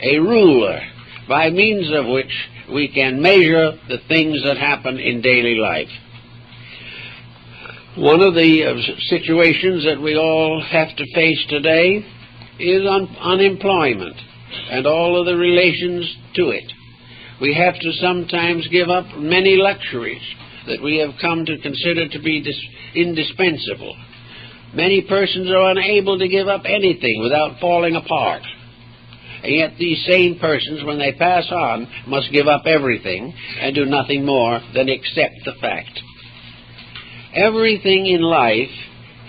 a ruler, by means of which we can measure the things that happen in daily life. One of the situations that we all have to face today is unemployment and all of the relations to it. We have to sometimes give up many luxuries that we have come to consider to be indispensable. Many persons are unable to give up anything without falling apart. And yet these same persons, when they pass on, must give up everything and do nothing more than accept the fact. Everything in life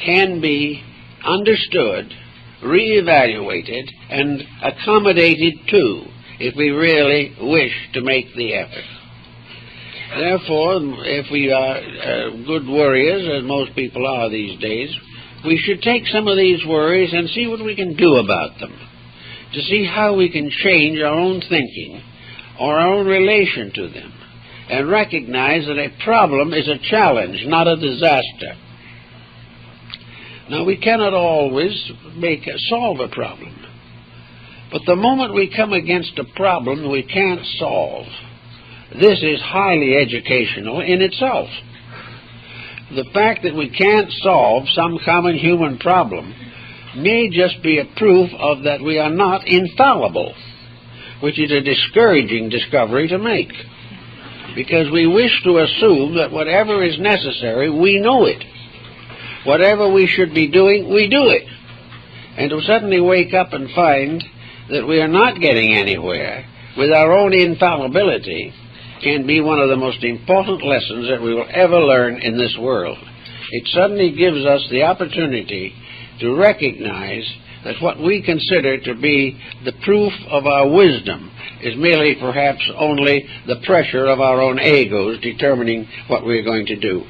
can be understood, reevaluated, and accommodated to, if we really wish to make the effort. Therefore, if we are good worriers, as most people are these days, we should take some of these worries and see what we can do about them, to see how we can change our own thinking or our own relation to them, and recognize that a problem is a challenge, not a disaster. Now, we cannot always solve a problem, but the moment we come against a problem we can't solve, this is highly educational in itself. The fact that we can't solve some common human problem may just be a proof of that we are not infallible, which is a discouraging discovery to make, because we wish to assume that whatever is necessary, we know it. Whatever we should be doing, we do it. And to suddenly wake up and find that we are not getting anywhere with our own infallibility can be one of the most important lessons that we will ever learn in this world. It suddenly gives us the opportunity to recognize that what we consider to be the proof of our wisdom is merely perhaps only the pressure of our own egos determining what we're going to do.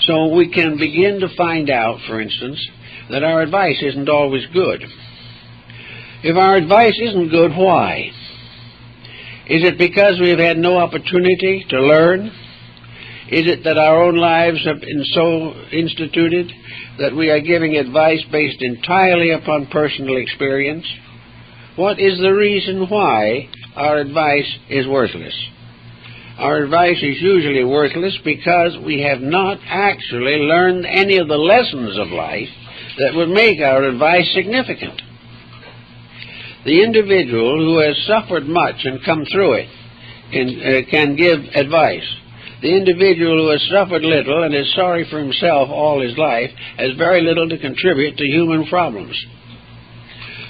So we can begin to find out, for instance, that our advice isn't always good. If our advice isn't good, why? Is it because we've had no opportunity to learn? Is it that our own lives have been so instituted that we are giving advice based entirely upon personal experience? What is the reason why our advice is worthless? Our advice is usually worthless because we have not actually learned any of the lessons of life that would make our advice significant. The individual who has suffered much and come through it can give advice. The individual who has suffered little and is sorry for himself all his life has very little to contribute to human problems.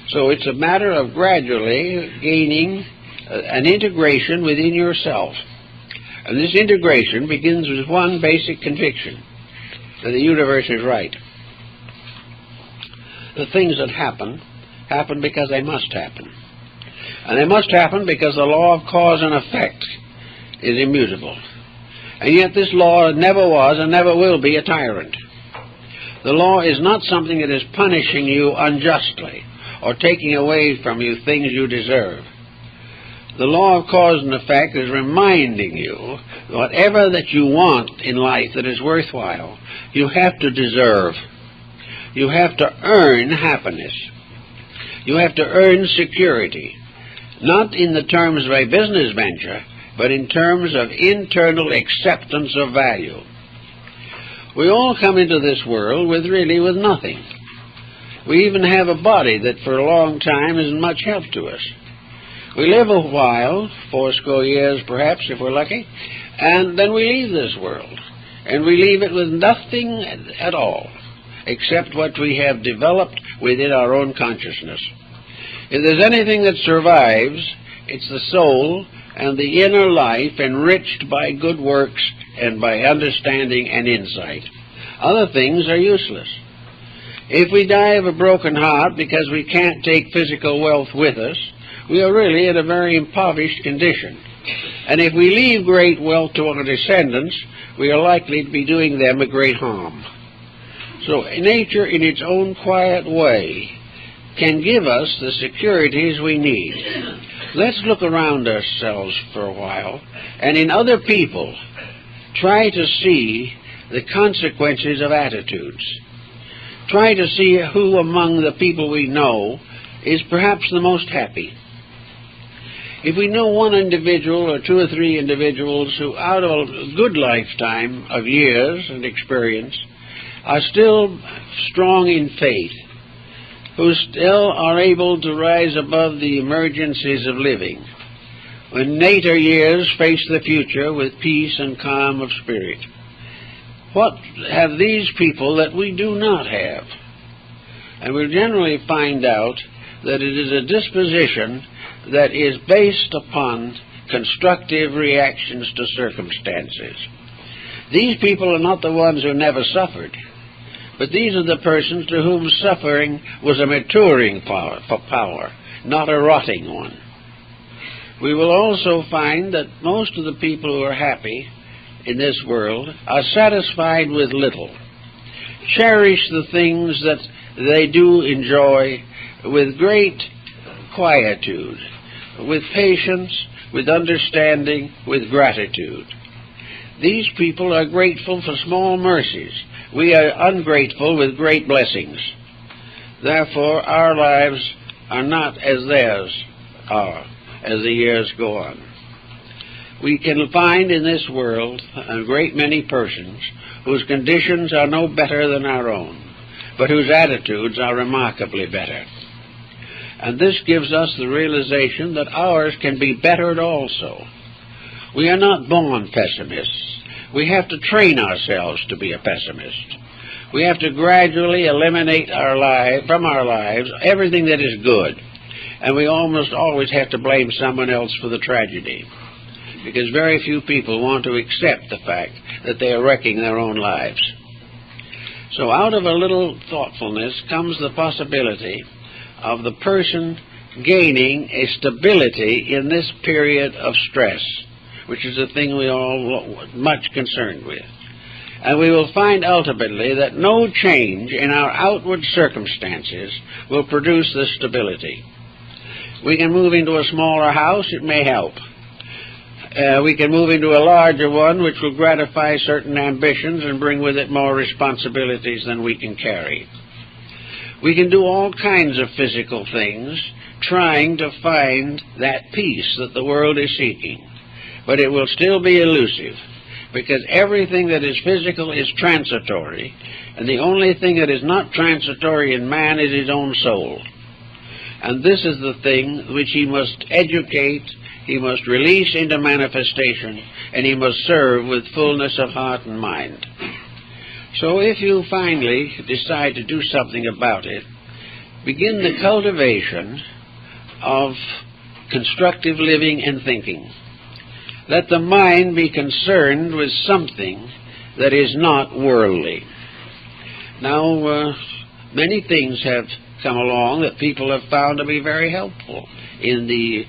So it's a matter of gradually gaining an integration within yourself. And this integration begins with one basic conviction, that the universe is right. The things that happen because they must happen. And they must happen because the law of cause and effect is immutable. And yet this law never was and never will be a tyrant. The law is not something that is punishing you unjustly or taking away from you things you deserve. The law of cause and effect is reminding you whatever that you want in life that is worthwhile, you have to deserve. You have to earn happiness. You have to earn security, not in the terms of a business venture, but in terms of internal acceptance of value. We all come into this world with nothing. We even have a body that for a long time isn't much help to us. We live a while, 80 years perhaps if we're lucky, and then we leave this world. And we leave it with nothing at all, except what we have developed within our own consciousness. If there's anything that survives, it's the soul and the inner life enriched by good works and by understanding and insight. Other things are useless. If we die of a broken heart because we can't take physical wealth with us, we are really in a very impoverished condition. And if we leave great wealth to our descendants, we are likely to be doing them a great harm. So nature, in its own quiet way, can give us the securities we need. Let's look around ourselves for a while, and in other people, try to see the consequences of attitudes. Try to see who among the people we know is perhaps the most happy. If we know one individual or 2 or 3 individuals who, out of a good lifetime of years and experience, are still strong in faith, who still are able to rise above the emergencies of living, when later years face the future with peace and calm of spirit. What have these people that we do not have? And we'll generally find out that it is a disposition that is based upon constructive reactions to circumstances. These people are not the ones who never suffered, but these are the persons to whom suffering was a maturing power, not a rotting one. We will also find that most of the people who are happy in this world are satisfied with little, cherish the things that they do enjoy with great quietude, with patience, with understanding, with gratitude. These people are grateful for small mercies. We are ungrateful with great blessings. Therefore, our lives are not as theirs are as the years go on. We can find in this world a great many persons whose conditions are no better than our own, but whose attitudes are remarkably better. And this gives us the realization that ours can be bettered also. We are not born pessimists. We have to train ourselves to be a pessimist. We have to gradually eliminate from our lives everything that is good. And we almost always have to blame someone else for the tragedy, because very few people want to accept the fact that they are wrecking their own lives. So out of a little thoughtfulness comes the possibility of the person gaining a stability in this period of stress, which is a thing we are all much concerned with. And we will find ultimately that no change in our outward circumstances will produce this stability. We can move into a smaller house, it may help. We can move into a larger one, which will gratify certain ambitions and bring with it more responsibilities than we can carry. We can do all kinds of physical things, trying to find that peace that the world is seeking. But it will still be elusive, because everything that is physical is transitory, and the only thing that is not transitory in man is his own soul. And this is the thing which he must educate, he must release into manifestation, and he must serve with fullness of heart and mind. So if you finally decide to do something about it, begin the cultivation of constructive living and thinking. Let the mind be concerned with something that is not worldly. Now, many things have come along that people have found to be very helpful in the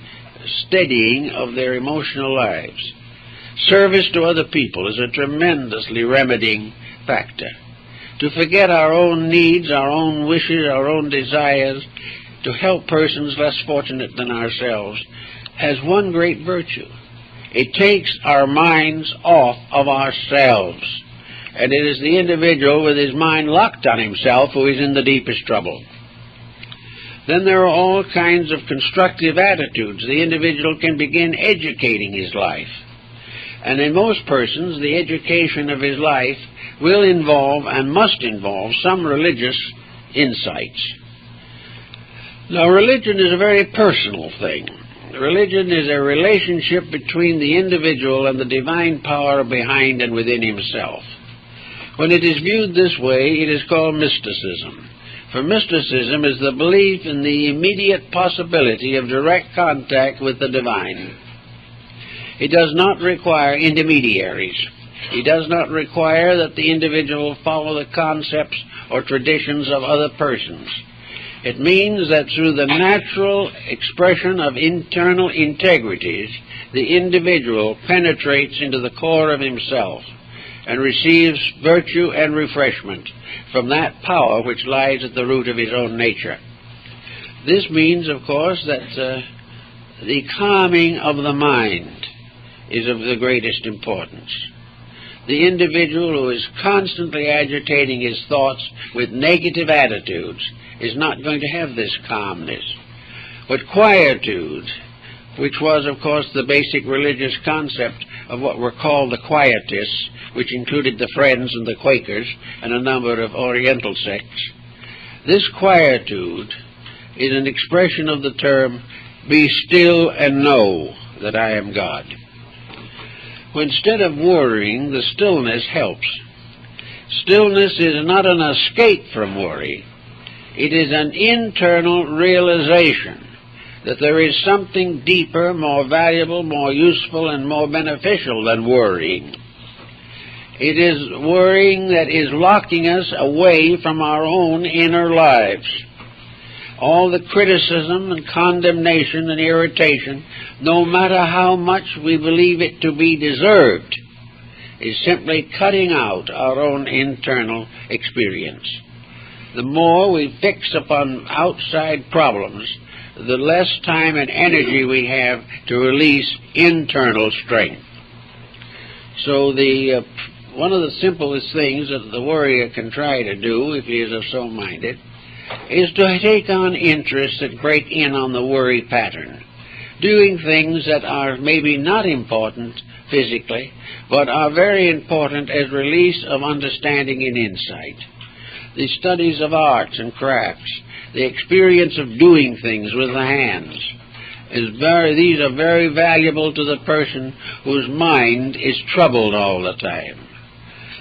steadying of their emotional lives. Service to other people is a tremendously remedying factor. To forget our own needs, our own wishes, our own desires, to help persons less fortunate than ourselves, has one great virtue. It takes our minds off of ourselves, and it is the individual with his mind locked on himself who is in the deepest trouble. Then there are all kinds of constructive attitudes. The individual can begin educating his life. And in most persons, the education of his life will involve and must involve some religious insights. Now, religion is a very personal thing. Religion is a relationship between the individual and the divine power behind and within himself. When it is viewed this way, it is called mysticism. For mysticism is the belief in the immediate possibility of direct contact with the divine. It does not require intermediaries. It does not require that the individual follow the concepts or traditions of other persons. It means that through the natural expression of internal integrities, the individual penetrates into the core of himself and receives virtue and refreshment from that power which lies at the root of his own nature. This means, of course, that the calming of the mind is of the greatest importance. The individual who is constantly agitating his thoughts with negative attitudes is not going to have this calmness. But quietude, which was, of course, the basic religious concept of what were called the Quietists, which included the Friends and the Quakers and a number of Oriental sects, this quietude is an expression of the term, "Be still and know that I am God." Instead of worrying, the stillness helps. Stillness is not an escape from worry. It is an internal realization that there is something deeper, more valuable, more useful, and more beneficial than worrying. It is worrying that is locking us away from our own inner lives. All the criticism and condemnation and irritation, no matter how much we believe it to be deserved, is simply cutting out our own internal experience. The more we fix upon outside problems, the less time and energy we have to release internal strength. So one of the simplest things that the worrier can try to do, if he is so minded, is to take on interests that break in on the worry pattern, doing things that are maybe not important physically, but are very important as release of understanding and insight. The studies of arts and crafts, the experience of doing things with the hands, these are very valuable to the person whose mind is troubled all the time.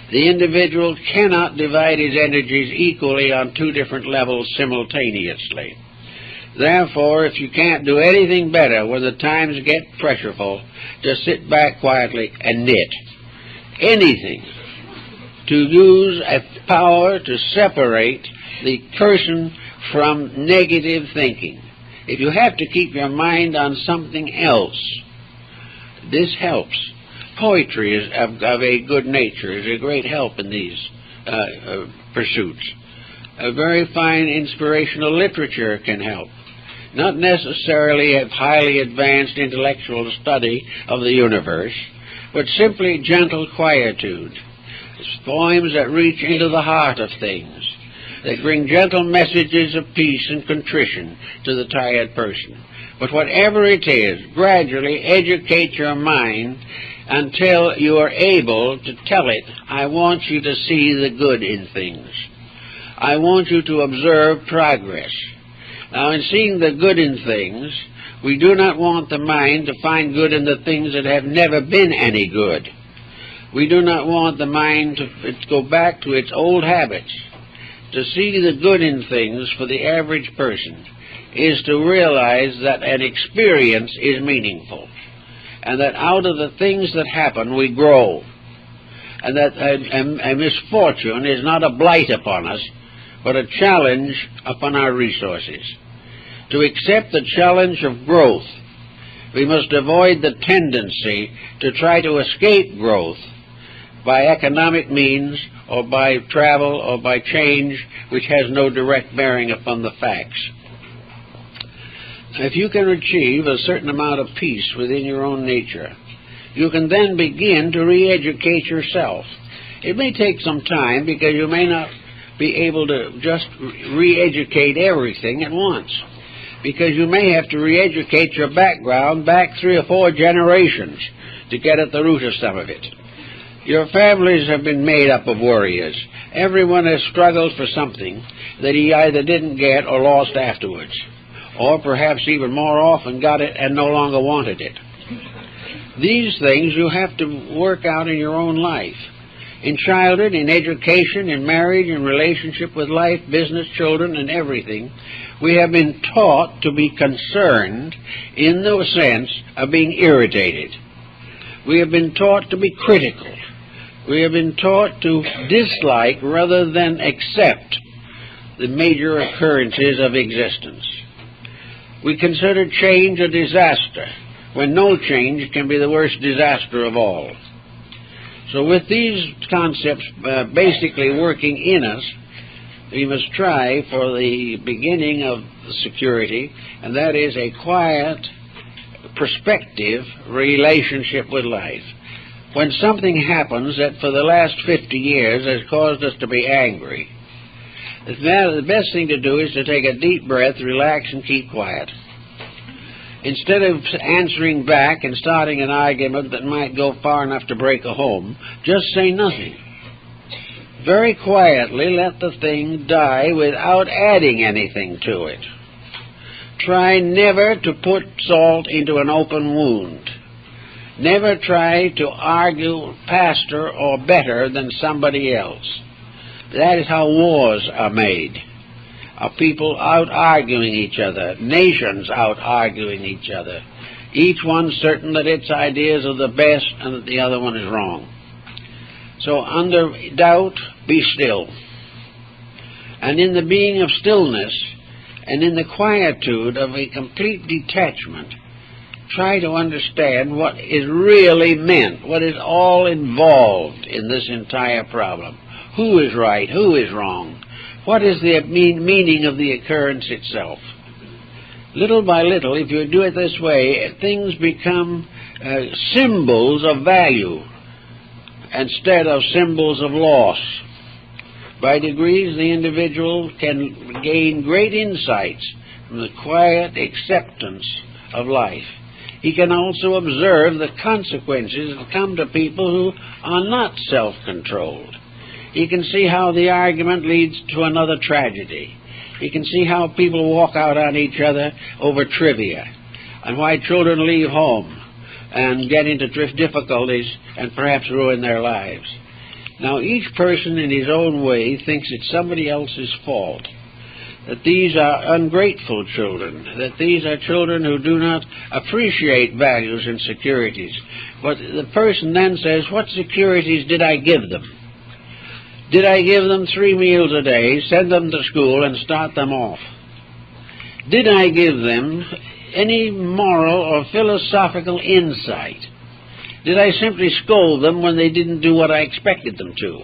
The individual cannot divide his energies equally on two different levels simultaneously. Therefore, if you can't do anything better when the times get pressureful, just sit back quietly and knit. Anything to use a power to separate the person from negative thinking. If you have to keep your mind on something else, this helps. Poetry is of a good nature, is a great help in these pursuits. A very fine inspirational literature can help. Not necessarily a highly advanced intellectual study of the universe, but simply gentle quietude. Poems that reach into the heart of things, that bring gentle messages of peace and contrition to the tired person. But whatever it is, gradually educate your mind until you are able to tell it, I want you to see the good in things. I want you to observe progress. Now, in seeing the good in things, we do not want the mind to find good in the things that have never been any good. We do not want the mind to go back to its old habits. To see the good in things for the average person is to realize that an experience is meaningful, and that out of the things that happen we grow, and that a misfortune is not a blight upon us, but a challenge upon our resources. To accept the challenge of growth, we must avoid the tendency to try to escape growth by economic means or by travel or by change which has no direct bearing upon the facts. If you can achieve a certain amount of peace within your own nature, you can then begin to re-educate yourself. It may take some time because you may not be able to just re-educate everything at once, because you may have to re-educate your background back 3 or 4 generations to get at the root of some of it. Your families have been made up of warriors. Everyone has struggled for something that he either didn't get or lost afterwards, or perhaps even more often got it and no longer wanted it. These things you have to work out in your own life. In childhood, in education, in marriage, in relationship with life, business, children, and everything, we have been taught to be concerned in the sense of being irritated. We have been taught to be critical. We have been taught to dislike rather than accept the major occurrences of existence. We consider change a disaster, when no change can be the worst disaster of all. So with these concepts basically working in us, we must try for the beginning of security, and that is a quiet, perspective relationship with life. When something happens that for the last 50 years has caused us to be angry, the best thing to do is to take a deep breath, relax, and keep quiet. Instead of answering back and starting an argument that might go far enough to break a home, just say nothing. Very quietly let the thing die without adding anything to it. Try never to put salt into an open wound. Never try to argue faster or better than somebody else. That is how wars are made. Of people out-arguing each other, nations out-arguing each other, each one certain that its ideas are the best and that the other one is wrong. So under doubt, be still. And in the being of stillness and in the quietude of a complete detachment, try to understand what is really meant, what is all involved in this entire problem. Who is right? Who is wrong? What is the meaning of the occurrence itself? Little by little, if you do it this way, things become symbols of value instead of symbols of loss. By degrees, the individual can gain great insights from the quiet acceptance of life. He can also observe the consequences that come to people who are not self-controlled. He can see how the argument leads to another tragedy. He can see how people walk out on each other over trivia, and why children leave home and get into difficulties and perhaps ruin their lives. Now, each person in his own way thinks it's somebody else's fault, that these are ungrateful children, that these are children who do not appreciate values and securities. But the person then says, what securities did I give them? Did I give them 3 meals a day, send them to school, and start them off? Did I give them any moral or philosophical insight? Did I simply scold them when they didn't do what I expected them to?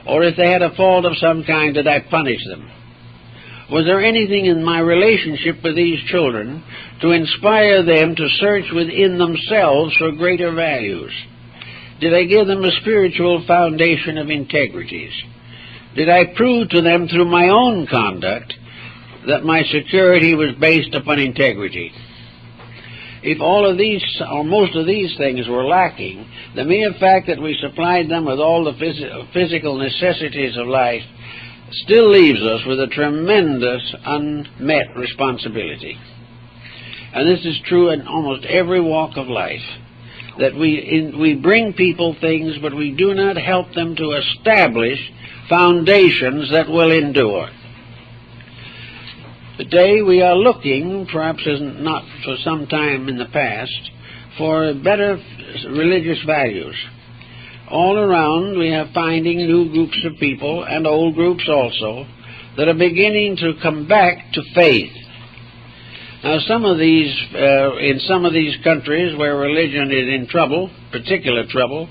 Or if they had a fault of some kind, did I punish them? Was there anything in my relationship with these children to inspire them to search within themselves for greater values? Did I give them a spiritual foundation of integrities? Did I prove to them through my own conduct that my security was based upon integrity? If all of these, or most of these things were lacking, the mere fact that we supplied them with all the physical necessities of life still leaves us with a tremendous unmet responsibility. And this is true in almost every walk of life, that we bring people things, but we do not help them to establish foundations that will endure. Today we are looking, perhaps not for some time in the past, for better religious values. All around we are finding new groups of people, and old groups also, that are beginning to come back to faith. Now, in some of these countries where religion is in trouble, particular trouble,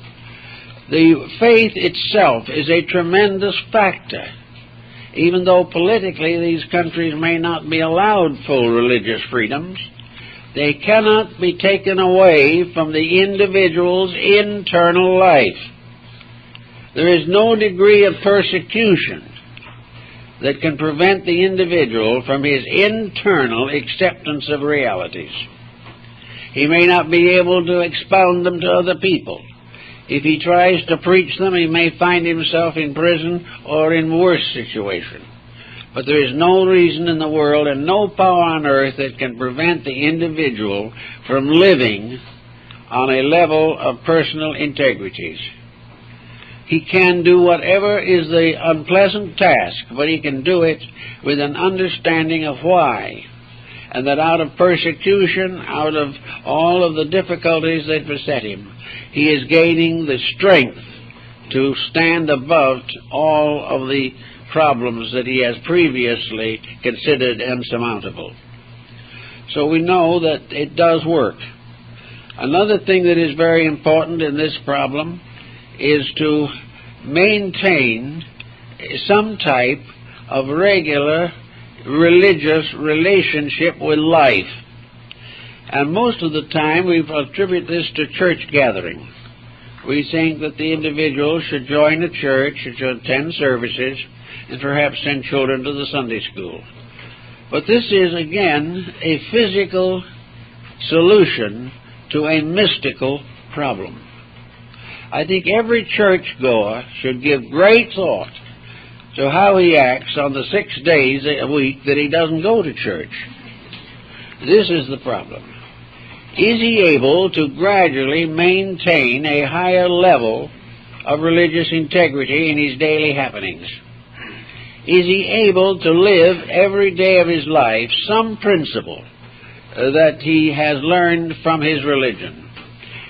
the faith itself is a tremendous factor. Even though politically these countries may not be allowed full religious freedoms, they cannot be taken away from the individual's internal life. There is no degree of persecution that can prevent the individual from his internal acceptance of realities. He may not be able to expound them to other people. If he tries to preach them, he may find himself in prison or in worse situation. But there is no reason in the world and no power on earth that can prevent the individual from living on a level of personal integrities. He can do whatever is the unpleasant task, but he can do it with an understanding of why, and that out of persecution, out of all of the difficulties that beset him, he is gaining the strength to stand above all of the problems that he has previously considered insurmountable. So we know that it does work. Another thing that is very important in this problem is to maintain some type of regular religious relationship with life. And most of the time we attribute this to church gathering. We think that the individual should join a church, should attend services, and perhaps send children to the Sunday school. But this is, again, a physical solution to a mystical problem. I think every churchgoer should give great thought to how he acts on the 6 days a week that he doesn't go to church. This is the problem. Is he able to gradually maintain a higher level of religious integrity in his daily happenings? Is he able to live every day of his life some principle that he has learned from his religion?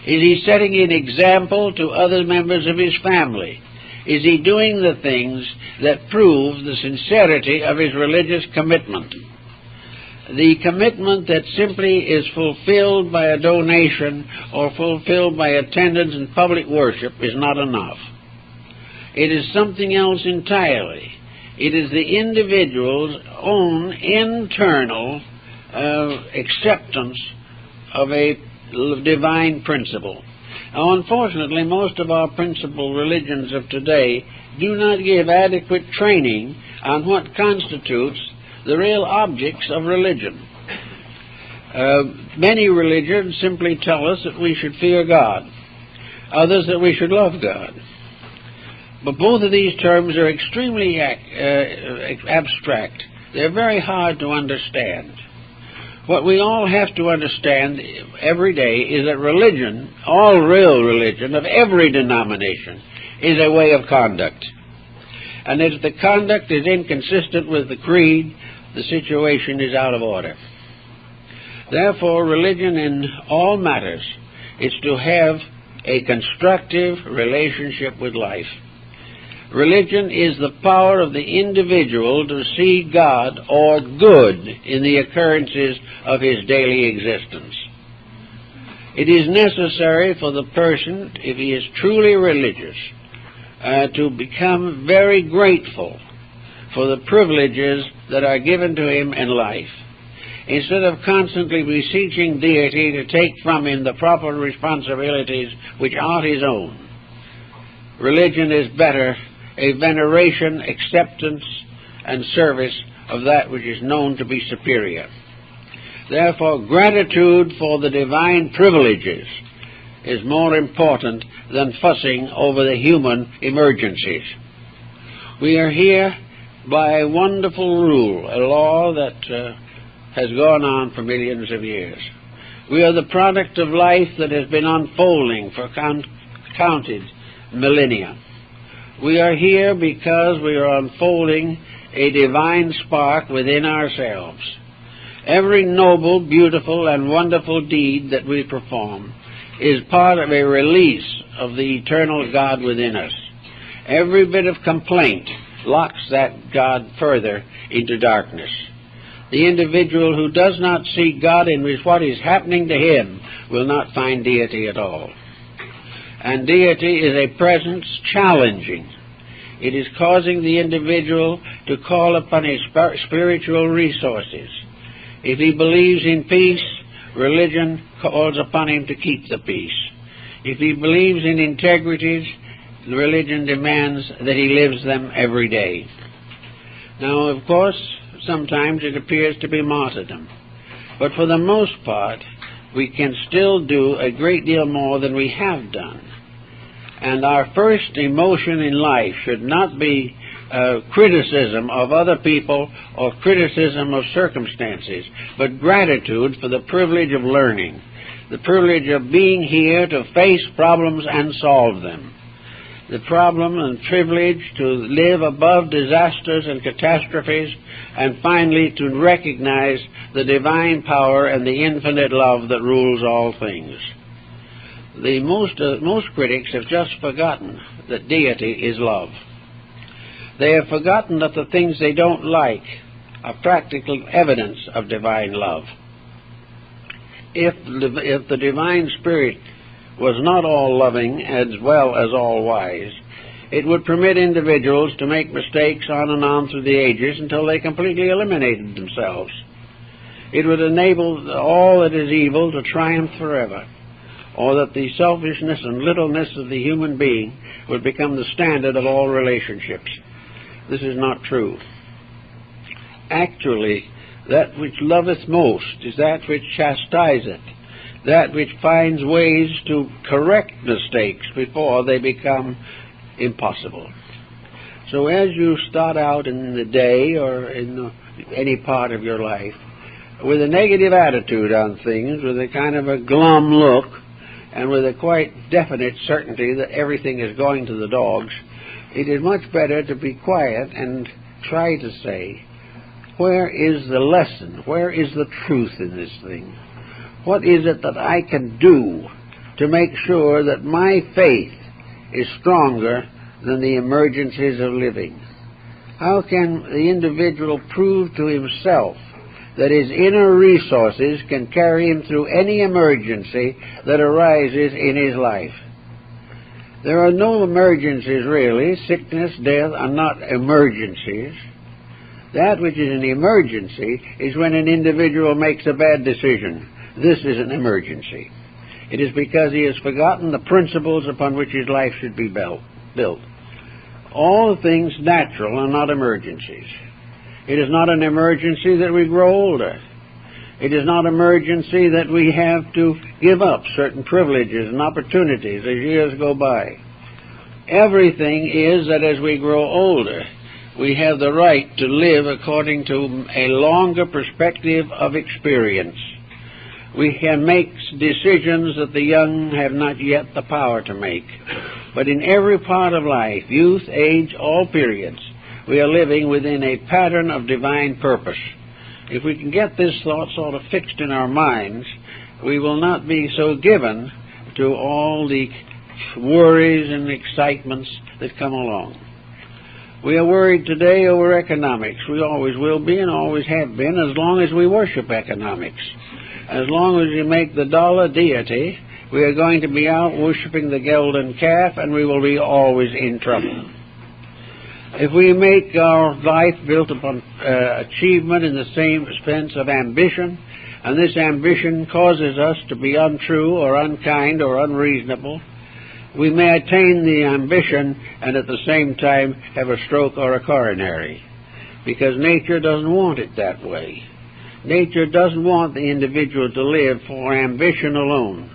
Is he setting an example to other members of his family? Is he doing the things that prove the sincerity of his religious commitment? The commitment that simply is fulfilled by a donation or fulfilled by attendance in public worship is not enough. It is something else entirely. It is the individual's own internal acceptance of a divine principle. Now, unfortunately, most of our principal religions of today do not give adequate training on what constitutes the real objects of religion. Many religions simply tell us that we should fear God, others that we should love God. But both of these terms are extremely abstract. They're very hard to understand. What we all have to understand every day is that religion, all real religion of every denomination, is a way of conduct. And if the conduct is inconsistent with the creed, the situation is out of order. Therefore, religion in all matters is to have a constructive relationship with life. Religion is the power of the individual to see God or good in the occurrences of his daily existence. It is necessary for the person, if he is truly religious, to become very grateful for the privileges that are given to him in life, instead of constantly beseeching deity to take from him the proper responsibilities which are his own. Religion is better a veneration, acceptance, and service of that which is known to be superior. Therefore, gratitude for the divine privileges is more important than fussing over the human emergencies. We are here by a wonderful rule, a law that has gone on for millions of years. We are the product of life that has been unfolding for counted millennia. We are here because we are unfolding a divine spark within ourselves. Every noble, beautiful, and wonderful deed that we perform is part of a release of the eternal God within us. Every bit of complaint locks that God further into darkness. The individual who does not see God in what is happening to him will not find deity at all. And deity is a presence challenging. It is causing the individual to call upon his spiritual resources. If he believes in peace, religion calls upon him to keep the peace. If he believes in integrities, religion demands that he lives them every day. Now, of course, sometimes it appears to be martyrdom. But for the most part, we can still do a great deal more than we have done. And our first emotion in life should not be criticism of other people or criticism of circumstances, but gratitude for the privilege of learning, the privilege of being here to face problems and solve them, the problem and privilege to live above disasters and catastrophes, and finally to recognize the divine power and the infinite love that rules all things. Most critics have just forgotten that deity is love. They have forgotten that the things they don't like are practical evidence of divine love. If the divine spirit was not all loving as well as all wise, it would permit individuals to make mistakes on and on through the ages until they completely eliminated themselves. It would enable all that is evil to triumph forever, or that the selfishness and littleness of the human being would become the standard of all relationships. This is not true. Actually, that which loveth most is that which chastiseth, that which finds ways to correct mistakes before they become impossible. So as you start out in the day or in any part of your life with a negative attitude on things, with a kind of a glum look, and with a quite definite certainty that everything is going to the dogs, it is much better to be quiet and try to say, where is the lesson? Where is the truth in this thing? What is it that I can do to make sure that my faith is stronger than the emergencies of living? How can the individual prove to himself that his inner resources can carry him through any emergency that arises in his life? There are no emergencies really. Sickness, death are not emergencies. That which is an emergency is when an individual makes a bad decision. This is an emergency. It is because he has forgotten the principles upon which his life should be built. All things natural are not emergencies. It is not an emergency that we grow older. It is not an emergency that we have to give up certain privileges and opportunities as years go by. Everything is that as we grow older, we have the right to live according to a longer perspective of experience. We can make decisions that the young have not yet the power to make. But in every part of life, youth, age, all periods, we are living within a pattern of divine purpose. If we can get this thought sort of fixed in our minds, we will not be so given to all the worries and excitements that come along. We are worried today over economics. We always will be and always have been as long as we worship economics. As long as you make the dollar deity, we are going to be out worshiping the golden calf, and we will be always in trouble. If we make our life built upon achievement in the same sense of ambition, and this ambition causes us to be untrue or unkind or unreasonable, we may attain the ambition and at the same time have a stroke or a coronary, because nature doesn't want it that way. Nature doesn't want the individual to live for ambition alone.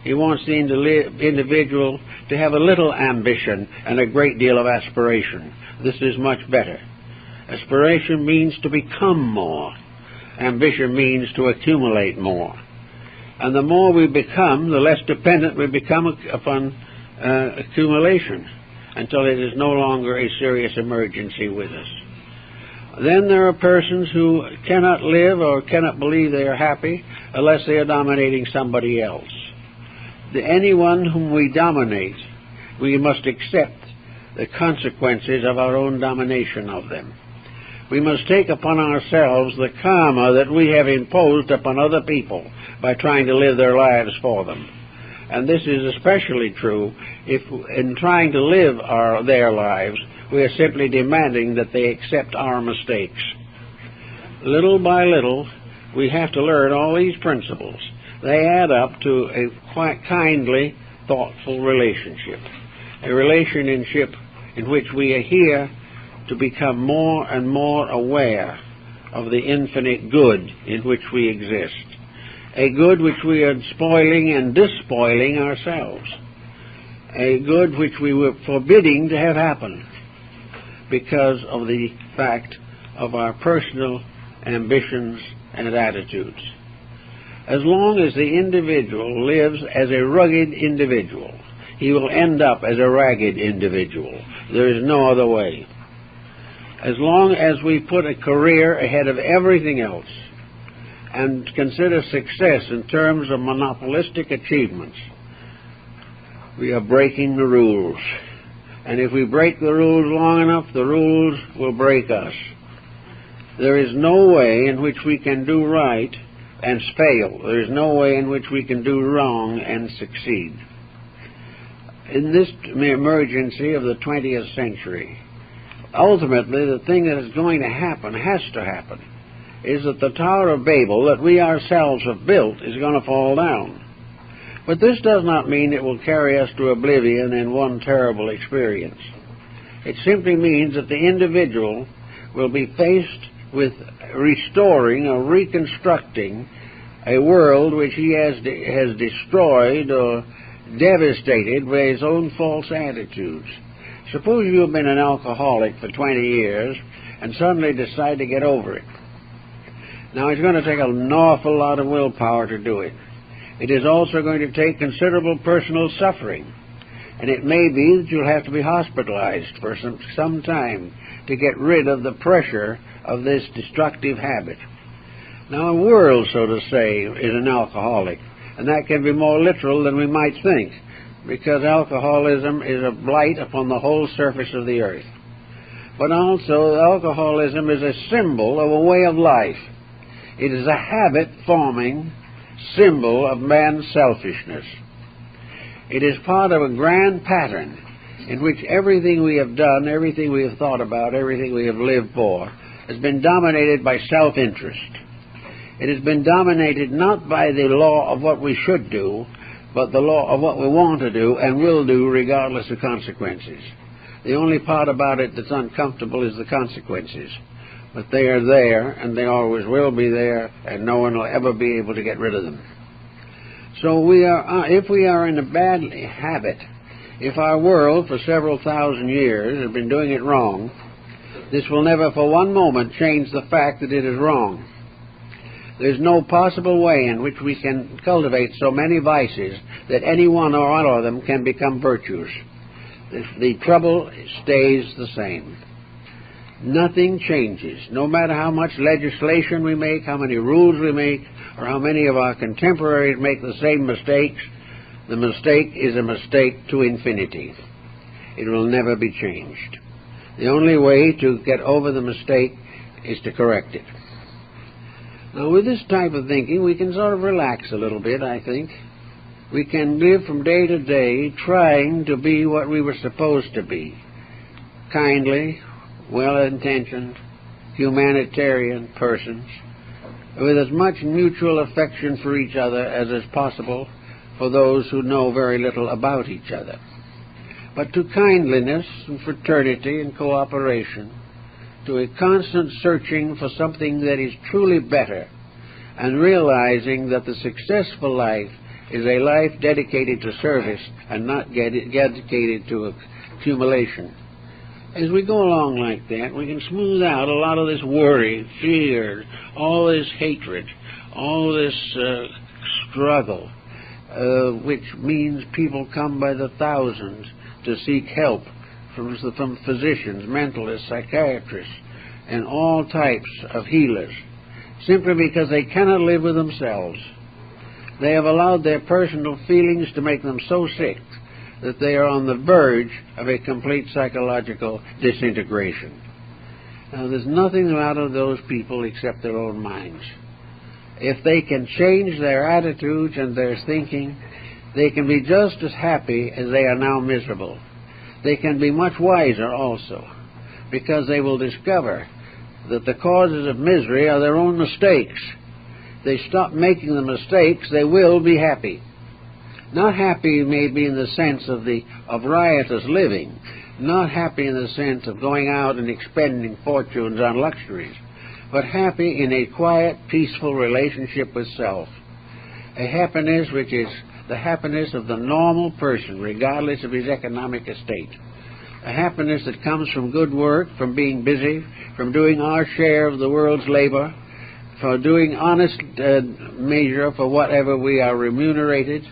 He wants the individual to have a little ambition and a great deal of aspiration. This is much better. Aspiration means to become more. Ambition means to accumulate more. And the more we become, the less dependent we become upon accumulation, until it is no longer a serious emergency with us. Then there are persons who cannot live or cannot believe they are happy unless they are dominating somebody else. Anyone whom we dominate, we must accept the consequences of our own domination of them. We must take upon ourselves the karma that we have imposed upon other people by trying to live their lives for them. And this is especially true if, in trying to live their lives, we are simply demanding that they accept our mistakes. Little by little, we have to learn all these principles. They add up to a quite kindly, thoughtful relationship, a relationship in which we are here to become more and more aware of the infinite good in which we exist, a good which we are spoiling and despoiling ourselves, a good which we were forbidding to have happen. because of the fact of our personal ambitions and attitudes. As long as the individual lives as a rugged individual, he will end up as a ragged individual. There is no other way. As long as we put a career ahead of everything else and consider success in terms of monopolistic achievements, we are breaking the rules. And if we break the rules long enough, the rules will break us. There is no way in which we can do right and fail. There is no way in which we can do wrong and succeed. In this emergency of the 20th century, ultimately the thing that is going to happen, has to happen, is that the Tower of Babel that we ourselves have built is going to fall down. But this does not mean it will carry us to oblivion in one terrible experience. It simply means that the individual will be faced with restoring or reconstructing a world which he has destroyed or devastated by his own false attitudes. Suppose you have been an alcoholic for 20 years and suddenly decide to get over it. Now, it's going to take an awful lot of willpower to do it. It is also going to take considerable personal suffering. And it may be that you'll have to be hospitalized for some time to get rid of the pressure of this destructive habit. Now, a world, so to say, is an alcoholic. And that can be more literal than we might think, because alcoholism is a blight upon the whole surface of the earth. But also, alcoholism is a symbol of a way of life. It is a habit-forming symbol of man's selfishness. It is part of a grand pattern in which everything we have done, everything we have thought about, everything we have lived for, has been dominated by self-interest. It has been dominated not by the law of what we should do, but the law of what we want to do and will do regardless of consequences. The only part about it that's uncomfortable is the consequences. But they are there, and they always will be there, and no one will ever be able to get rid of them. So if we are in a bad habit, if our world for several thousand years has been doing it wrong, this will never for one moment change the fact that it is wrong. There's no possible way in which we can cultivate so many vices that any one or all of them can become virtues. The trouble stays the same. Nothing changes. No matter how much legislation we make, how many rules we make, or how many of our contemporaries make the same mistakes, the mistake is a mistake to infinity. It will never be changed. The only way to get over the mistake is to correct it. Now, with this type of thinking, we can sort of relax a little bit, I think. We can live from day to day trying to be what we were supposed to be. Kindly, well-intentioned, humanitarian persons, with as much mutual affection for each other as is possible for those who know very little about each other. But to kindliness and fraternity and cooperation, to a constant searching for something that is truly better, and realizing that the successful life is a life dedicated to service and not dedicated to accumulation. As we go along like that, we can smooth out a lot of this worry, fear, all this hatred, all this struggle, which means people come by the thousands to seek help from physicians, mentalists, psychiatrists, and all types of healers, simply because they cannot live with themselves. They have allowed their personal feelings to make them so sick that they are on the verge of a complete psychological disintegration. Now, there's nothing out of those people except their own minds. If they can change their attitudes and their thinking, they can be just as happy as they are now miserable. They can be much wiser also, because they will discover that the causes of misery are their own mistakes. They stop making the mistakes, they will be happy. Not happy maybe in the sense of riotous living, not happy in the sense of going out and expending fortunes on luxuries, but happy in a quiet, peaceful relationship with self. A happiness which is the happiness of the normal person, regardless of his economic estate. a happiness that comes from good work, from being busy, from doing our share of the world's labor, for doing honest measure for whatever we are remunerated,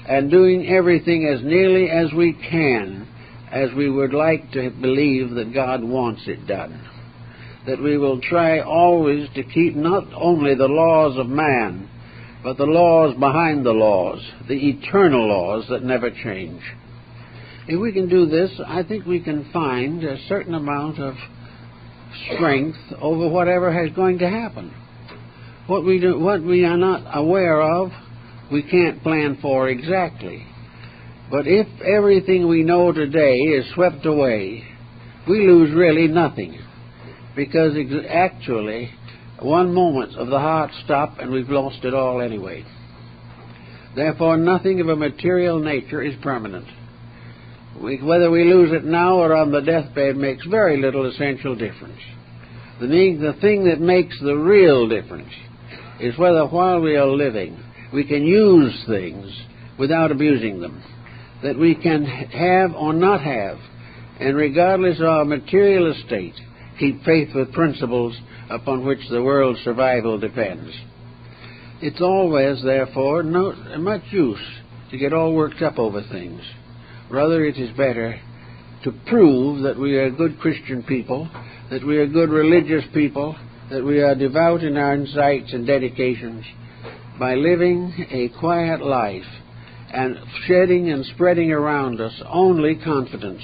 and doing everything as nearly as we can, as we would like to believe that God wants it done. That we will try always to keep not only the laws of man, but the laws behind the laws, the eternal laws that never change. If we can do this, I think we can find a certain amount of strength over whatever is going to happen. What we are not aware of, we can't plan for exactly. But if everything we know today is swept away, we lose really nothing. Because actually, one moment of the heart stop and we've lost it all anyway. Therefore, nothing of a material nature is permanent. Whether we lose it now or on the deathbed makes very little essential difference. The thing that makes the real difference is whether while we are living we can use things without abusing them, that we can have or not have, and regardless of our material estate, keep faith with principles upon which the world's survival depends. It's always, therefore, not much use to get all worked up over things. Rather, it is better to prove that we are good Christian people, that we are good religious people, that we are devout in our insights and dedications, by living a quiet life and shedding and spreading around us only confidence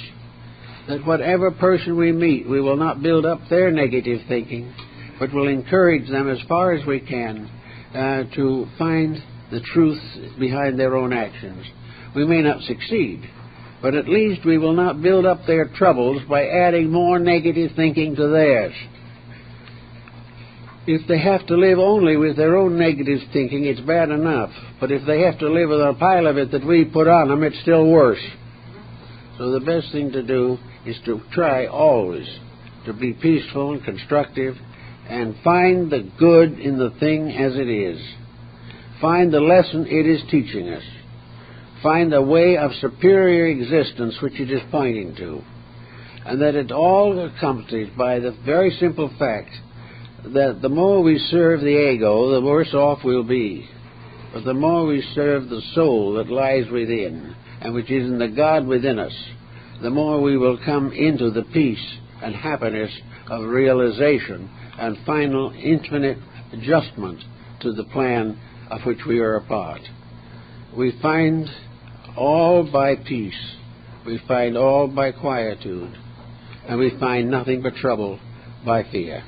that whatever person we meet, we will not build up their negative thinking, but will encourage them as far as we can to find the truth behind their own actions. We may not succeed, but at least we will not build up their troubles by adding more negative thinking to theirs. If they have to live only with their own negative thinking, it's bad enough. But if they have to live with a pile of it that we put on them, it's still worse. So the best thing to do is to try always to be peaceful and constructive and find the good in the thing as it is. Find the lesson it is teaching us. Find a way of superior existence which it is pointing to. And that it all accomplished by the very simple fact that the more we serve the ego, the worse off we'll be. But the more we serve the soul that lies within, and which is in the God within us, the more we will come into the peace and happiness of realization and final infinite adjustment to the plan of which we are a part. We find all by peace, we find all by quietude, and we find nothing but trouble by fear.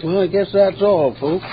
Well, I guess that's all, folks.